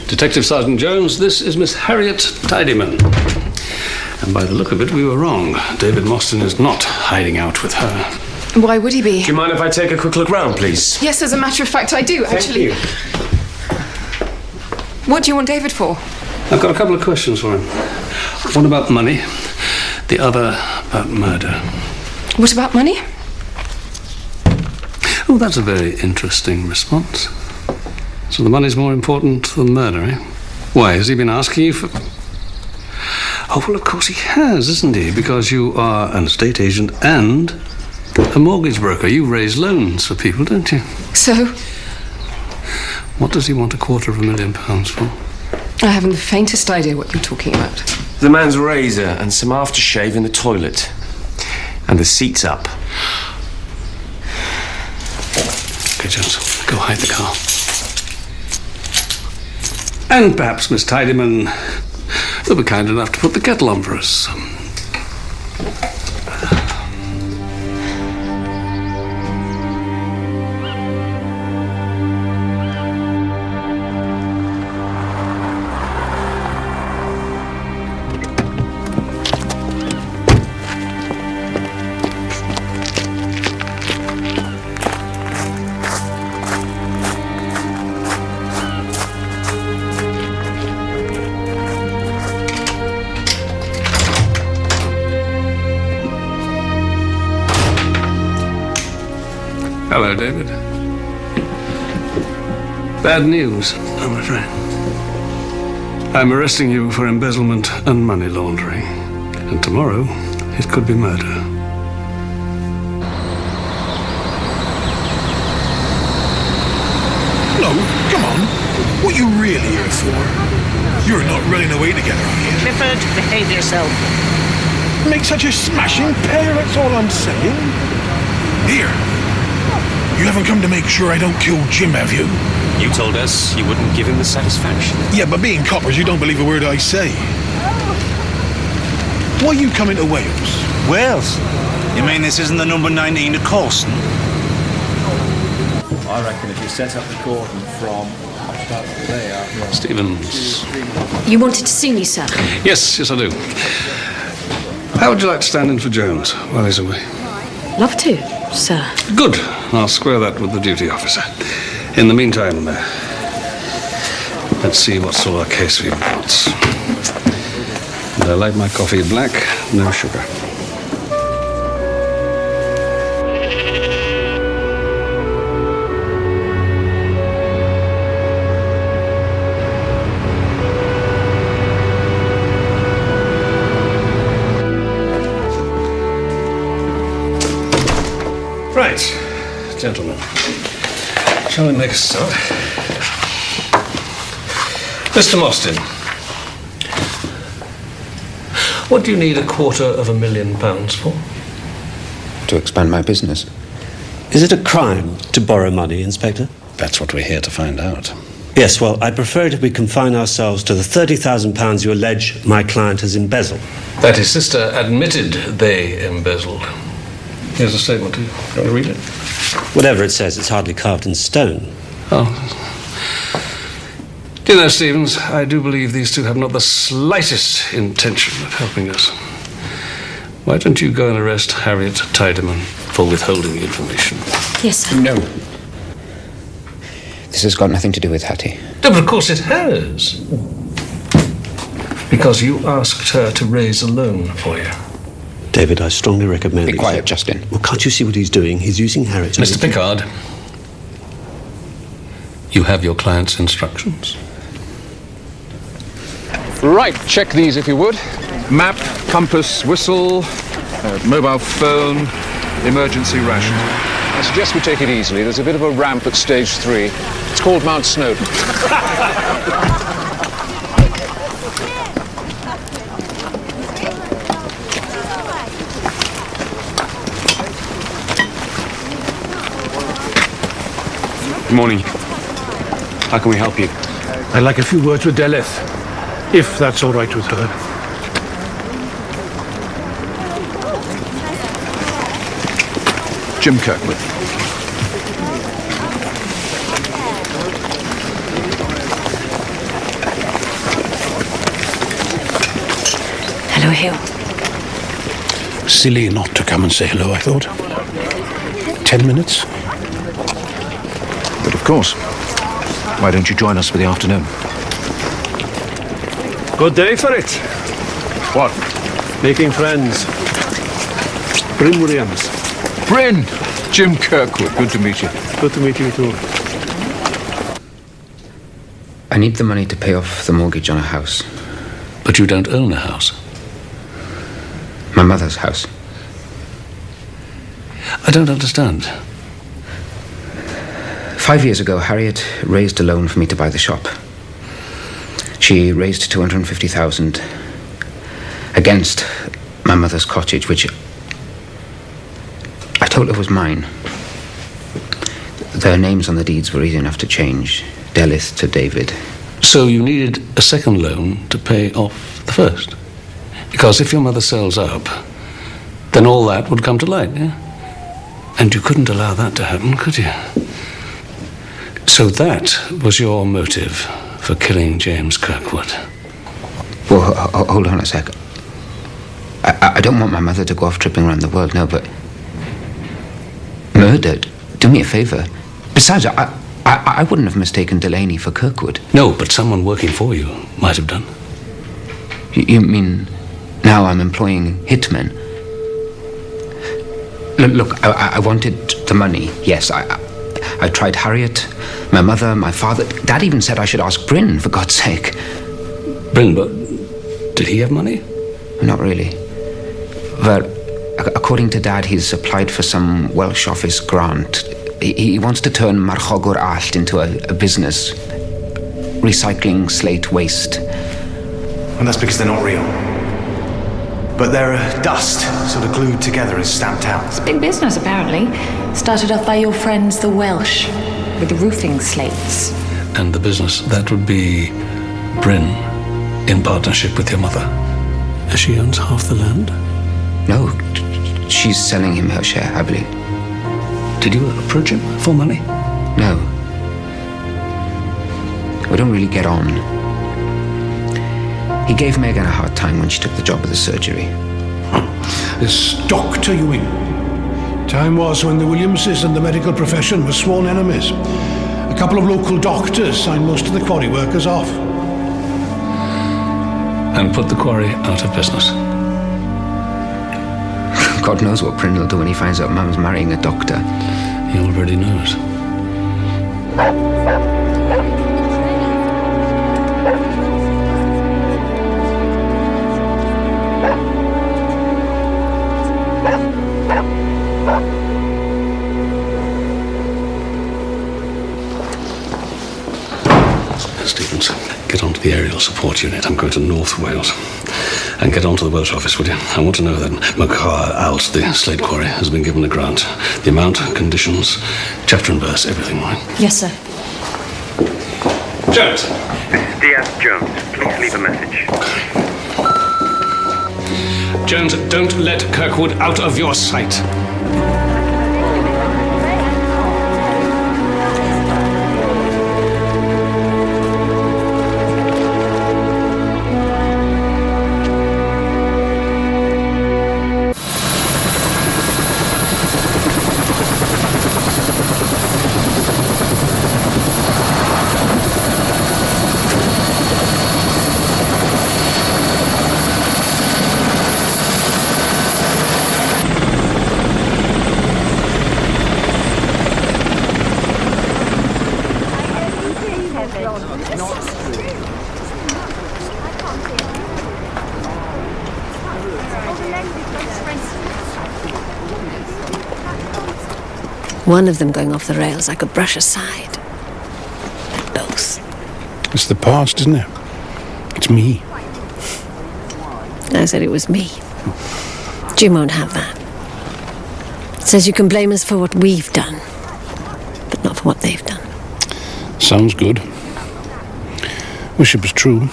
Detective Sergeant Jones, this is Miss Harriet Tidyman. And by the look of it, we were wrong. David Mostyn is not hiding out with her. Why would he be? Do you mind if I take a quick look round, please? Yes, as a matter of fact, I do, actually. Thank you. What do you want David for? I've got a couple of questions for him. One about money, the other about murder. What about money? Oh, that's a very interesting response. So the money's more important than murder, eh? Why, has he been asking you for... Oh, well, of course he has, isn't he? Because you are an estate agent and a mortgage broker. You raise loans for people, don't you? So? What does he want £250,000 for? I haven't the faintest idea what you're talking about. The man's razor and some aftershave in the toilet. And the seat's up. Okay, Jones, go hide the car. And perhaps Miss Tidyman will be kind enough to put the kettle on for us. Hello, David. Bad news, I'm afraid. I'm arresting you for embezzlement and money laundering. And tomorrow, it could be murder. No, come on. What are you really here for? You're not running away together, are you? Clifford, behave yourself. Make such a smashing pair, that's all I'm saying. Here. You haven't come to make sure I don't kill Jim, have you? You told us you wouldn't give him the satisfaction. Yeah, but being coppers, you don't believe a word I say. Why are you coming to Wales? Wales? You mean this isn't the number 19 at Colston? I reckon if you set up the cordon from about there... Stevens. You wanted to see me, sir? Yes, I do. How would you like to stand in for Jones while he's away? Love to, sir. Good. I'll square that with the duty officer. In the meantime, let's see what sort of case we've got. And I like my coffee black, no sugar. Right, gentlemen. Shall we make a start? Mr. Mostyn, what do you need £250,000 for? To expand my business. Is it a crime to borrow money, Inspector? That's what we're here to find out. Yes, well, I'd prefer it if we confine ourselves to the £30,000 you allege my client has embezzled. That his sister admitted they embezzled. Here's a statement to you. Want to read it? Whatever it says, it's hardly carved in stone. Oh. Do you know, Stevens, I do believe these two have not the slightest intention of helping us. Why don't you go and arrest Harriet Tidyman for withholding the information? Yes, sir. No. This has got nothing to do with Hattie. No, but of course it has. Because you asked her to raise a loan for you. David, I strongly recommend... Be quiet, Justin. Well, can't you see what he's doing? He's using Harriet... Mr. Pickard, you have your client's instructions. Right, check these if you would. Map, compass, whistle, mobile phone, emergency ration. I suggest we take it easily. There's a bit of a ramp at stage 3. It's called Mount Snowdon. Good morning. How can we help you? I'd like a few words with Deleth, if that's all right with her. Jim Kirkwood. Hugh. Silly not to come and say hello, I thought. 10 minutes? But of course. Why don't you join us for the afternoon? Good day for it. What? Making friends. Bryn Williams. Bryn! Jim Kirkwood, good to meet you. Good to meet you too. I need the money to pay off the mortgage on a house. But you don't own a house? My mother's house. I don't understand. 5 years ago, Harriet raised a loan for me to buy the shop. She raised 250,000 against my mother's cottage, which I told her was mine. Their names on the deeds were easy enough to change. Delith to David. So you needed a second loan to pay off the first? Because if your mother sells up, then all that would come to light, yeah? And you couldn't allow that to happen, could you? So that was your motive for killing James Kirkwood? Well, hold on a sec. I don't want my mother to go off tripping around the world, no, but... Murdered? Do me a favour. Besides, I wouldn't have mistaken Delaney for Kirkwood. No, but someone working for you might have done. You mean now I'm employing hitmen? Look, I wanted the money, yes. I tried Harriet, my mother, my father. Dad even said I should ask Bryn, for God's sake. Bryn, but did he have money? Not really. But according to Dad, he's applied for some Welsh office grant. He wants to turn Marchogwr Allt into a business, recycling slate waste. And that's because they're not real. But they're dust, sort of glued together and stamped out. It's big business, apparently. Started off by your friends, the Welsh, with the roofing slates. And the business, that would be Bryn, in partnership with your mother. She owns half the land? No, she's selling him her share, I believe. Did you approach him for money? No. We don't really get on. He gave Megan a hard time when she took the job at the surgery. This Dr. Ewing. Time was when the Williamses and the medical profession were sworn enemies. A couple of local doctors signed most of the quarry workers off. And put the quarry out of business. God knows what Bryn will do when he finds out Mum's marrying a doctor. He already knows. Stevens, get onto the aerial support unit. I'm going to North Wales. And get onto the Welsh office, would you? I want to know that Marchogwr Allt, the slate quarry, has been given a grant. The amount, conditions, chapter and verse, everything, right? Yes, sir. Jones! This is Diaz Jones. Please leave a message. Jones, don't let Kirkwood out of your sight. One of them going off the rails I could brush aside. But both. It's the past, isn't it? It's me. I said it was me. Jim won't have that. Says you can blame us for what we've done, but not for what they've done. Sounds good. Wish it was true.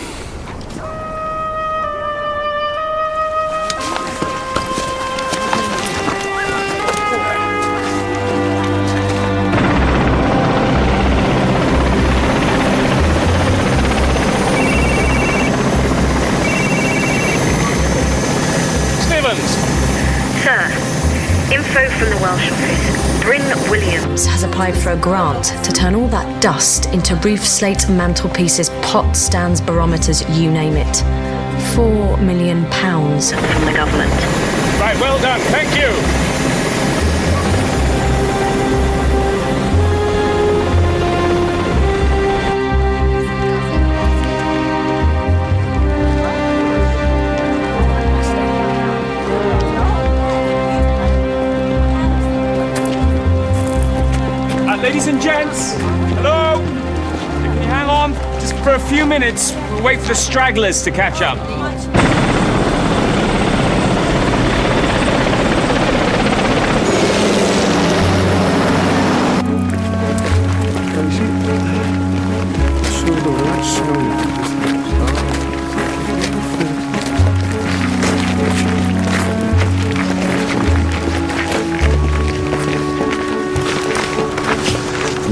info from the Welsh office. Bryn Williams has applied for a grant to turn all that dust into roof slates, mantelpieces, pot stands, barometers, you name it. £4 million from the government. Right, well done. Thank you. Ladies and gents, hello? Can you hang on just for a few minutes? We'll wait for the stragglers to catch up.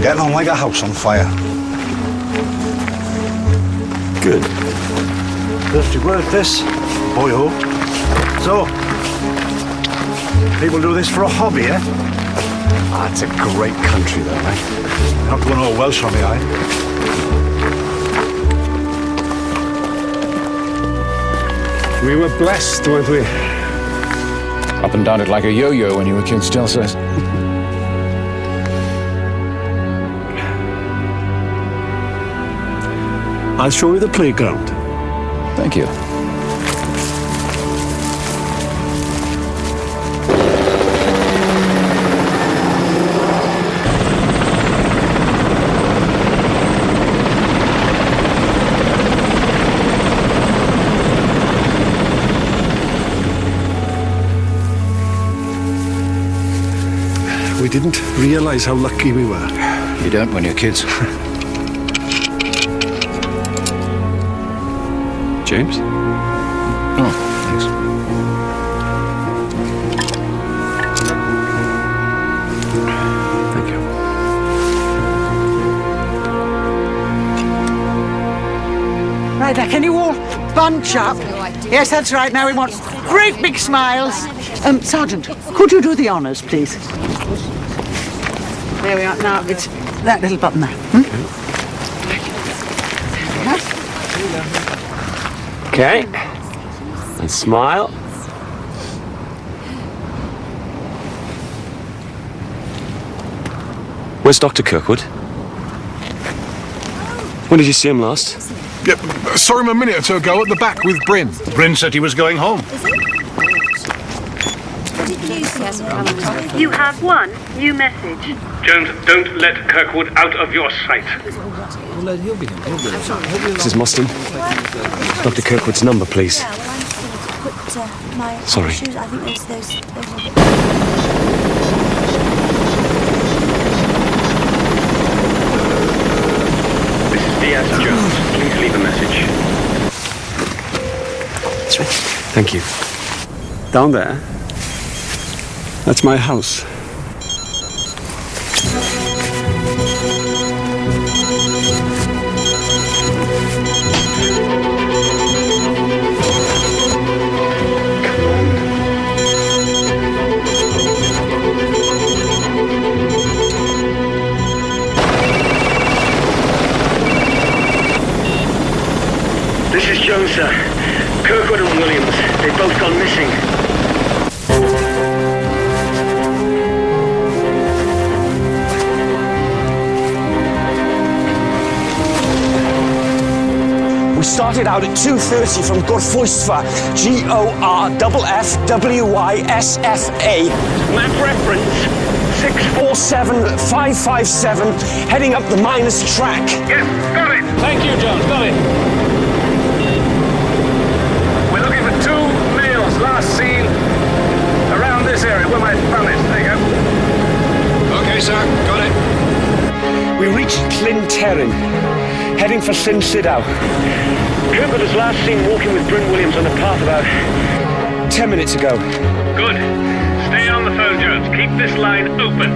Getting on like a house on fire. Good. Dirty work, this. Boy ho. So, people do this for a hobby, eh? Ah, it's a great country, though, mate. Not going all Welsh on the eye. We were blessed, weren't we? Up and down it like a yo-yo when you were kids, Jill says. I'll show you the playground. Thank you. We didn't realize how lucky we were. You don't when you're kids. James? Oh, thanks. Thank you. Right, there, can you all bunch up? Yes, that's right. Now we want great big smiles. Sergeant, could you do the honours, please? There we are. Now, it's that little button there. Okay. And smile. Where's Dr. Kirkwood? When did you see him last? Yep, saw him a minute or two ago at the back with Bryn. Bryn said he was going home. You have one new message. Jones, don't let Kirkwood out of your sight. Mrs. Mostyn, Dr. Kirkwood's number, please. Sorry. This is Diaz Jones. Please leave a message. That's right. Thank you. Down there, that's my house. This is Jones, sir. Kirkwood and Williams. They've both gone missing. We started out at 2:30 from Gorffwysfa, Gorffwysfa. Map reference 647557, heading up the miners' track. Yes, got it. Thank you, Jones. Got it. We're looking for 2 males last seen around this area where my thumb is. There you go. Okay, sir. Got it. We reached Llyn Teryn, heading for Llyn Sidaw. Kirkwood was last seen walking with Bryn Williams on the path about 10 minutes ago. Good. Stay on the phone, Jones. Keep this line open.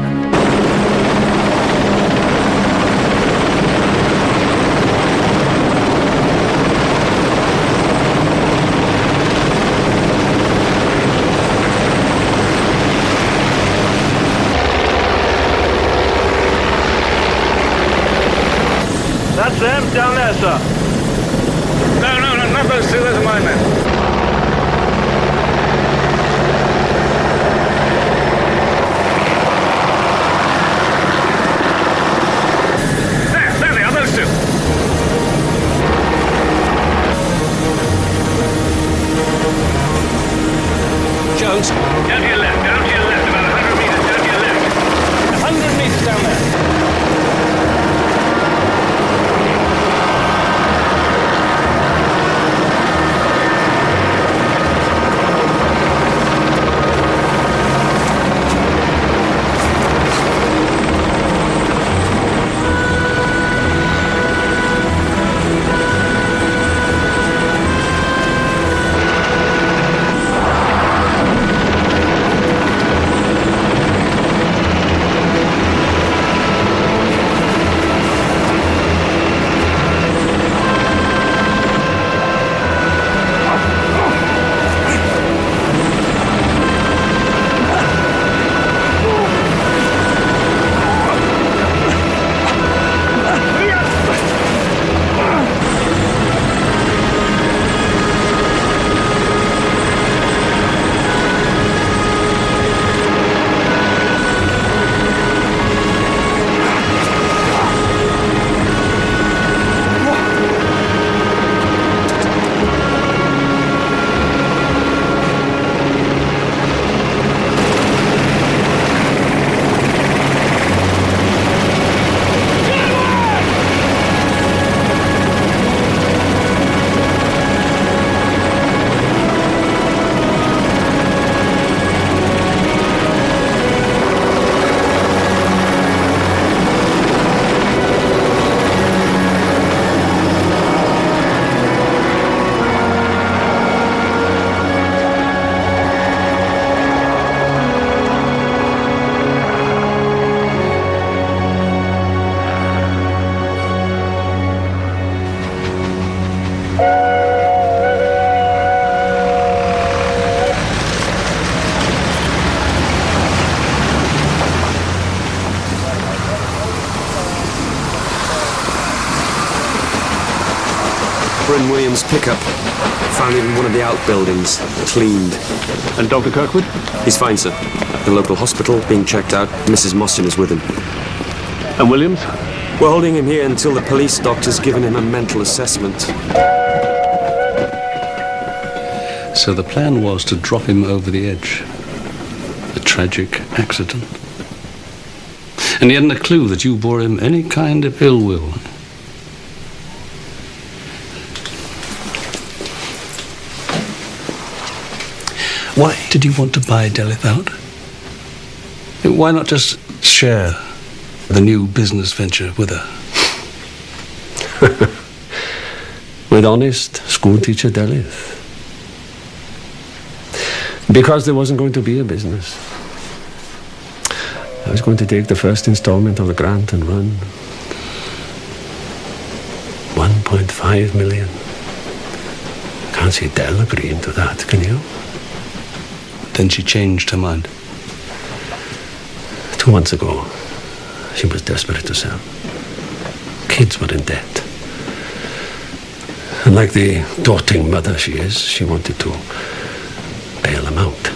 Bryn Williams' pickup. Found it in one of the outbuildings, cleaned. And Dr. Kirkwood? He's fine, sir. At the local hospital, being checked out. Mrs. Mostyn is with him. And Williams? We're holding him here until the police doctor's given him a mental assessment. So the plan was to drop him over the edge. A tragic accident. And he hadn't a clue that you bore him any kind of ill will. Why did you want to buy Delith out? Why not just share the new business venture with her? With honest schoolteacher Delith. Because there wasn't going to be a business. I was going to take the first installment of the grant and run. 1.5 million. Can't see Del agreeing to that, can you? Then she changed her mind. 2 months ago, she was desperate to sell. Kids were in debt. And like the doting mother she is, she wanted to bail them out.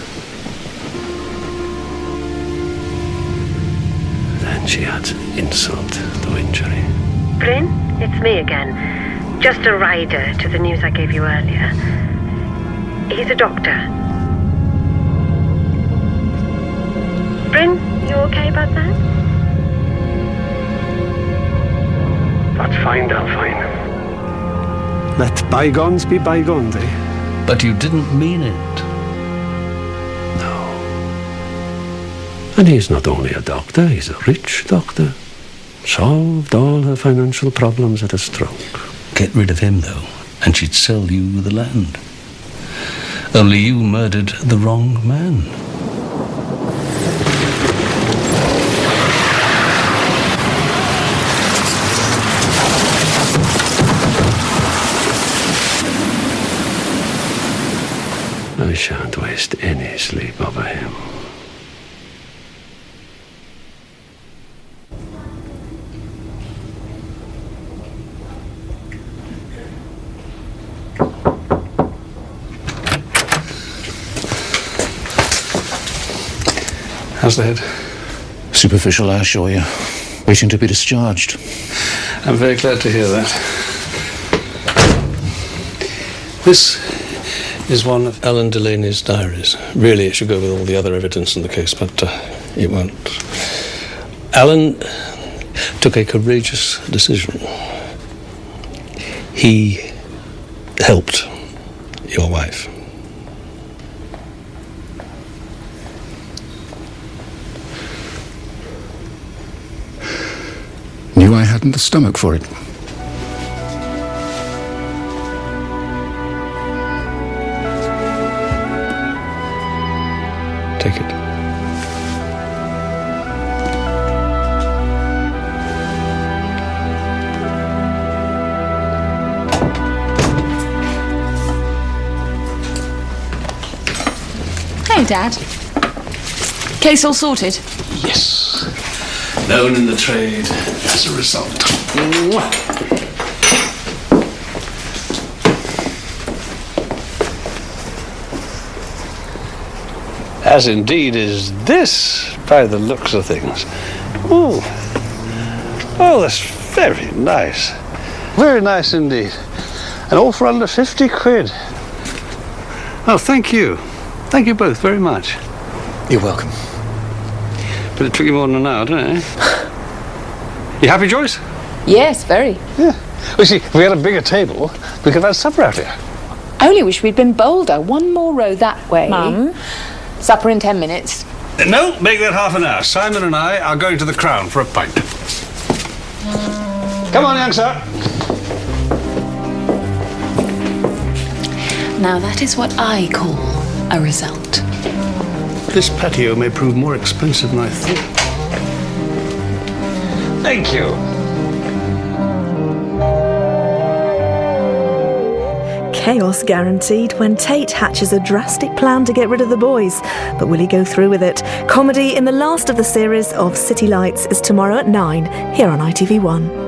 Then she adds insult to injury. Bryn, it's me again. Just a rider to the news I gave you earlier. He's a doctor. Bryn, you okay about that? That's fine, Del, fine. Let bygones be bygones, eh? But you didn't mean it. And he's not only a doctor, he's a rich doctor. Solved all her financial problems at a stroke. Get rid of him, though, and she'd sell you the land. Only you murdered the wrong man. I shan't waste any sleep over him. How's the head? Superficial, I assure you. Waiting to be discharged. I'm very glad to hear that. This is one of Alan Delaney's diaries. Really, it should go with all the other evidence in the case, but it won't. Alan took a courageous decision. He helped your wife. Knew I hadn't the stomach for it. Take it. Hey, Dad. Case all sorted? Yes. Known in the trade as a result. As indeed is this, by the looks of things. Oh, that's very nice. Very nice indeed. And all for under 50 quid. Oh, thank you. Thank you both very much. You're welcome. But it took you more than an hour, didn't it? You happy, Joyce? Yes, very. Yeah. Well, see, if we had a bigger table, we could have had supper out here. Only wish we'd been bolder. One more row that way. Mum. Supper in 10 minutes. No, make that half an hour. Simon and I are going to the Crown for a pint. Come on, young sir. Now that is what I call a result. This patio may prove more expensive than I thought. Thank you. Chaos guaranteed when Tate hatches a drastic plan to get rid of the boys. But will he go through with it? Comedy in the last of the series of City Lights is tomorrow at 9 here on ITV1.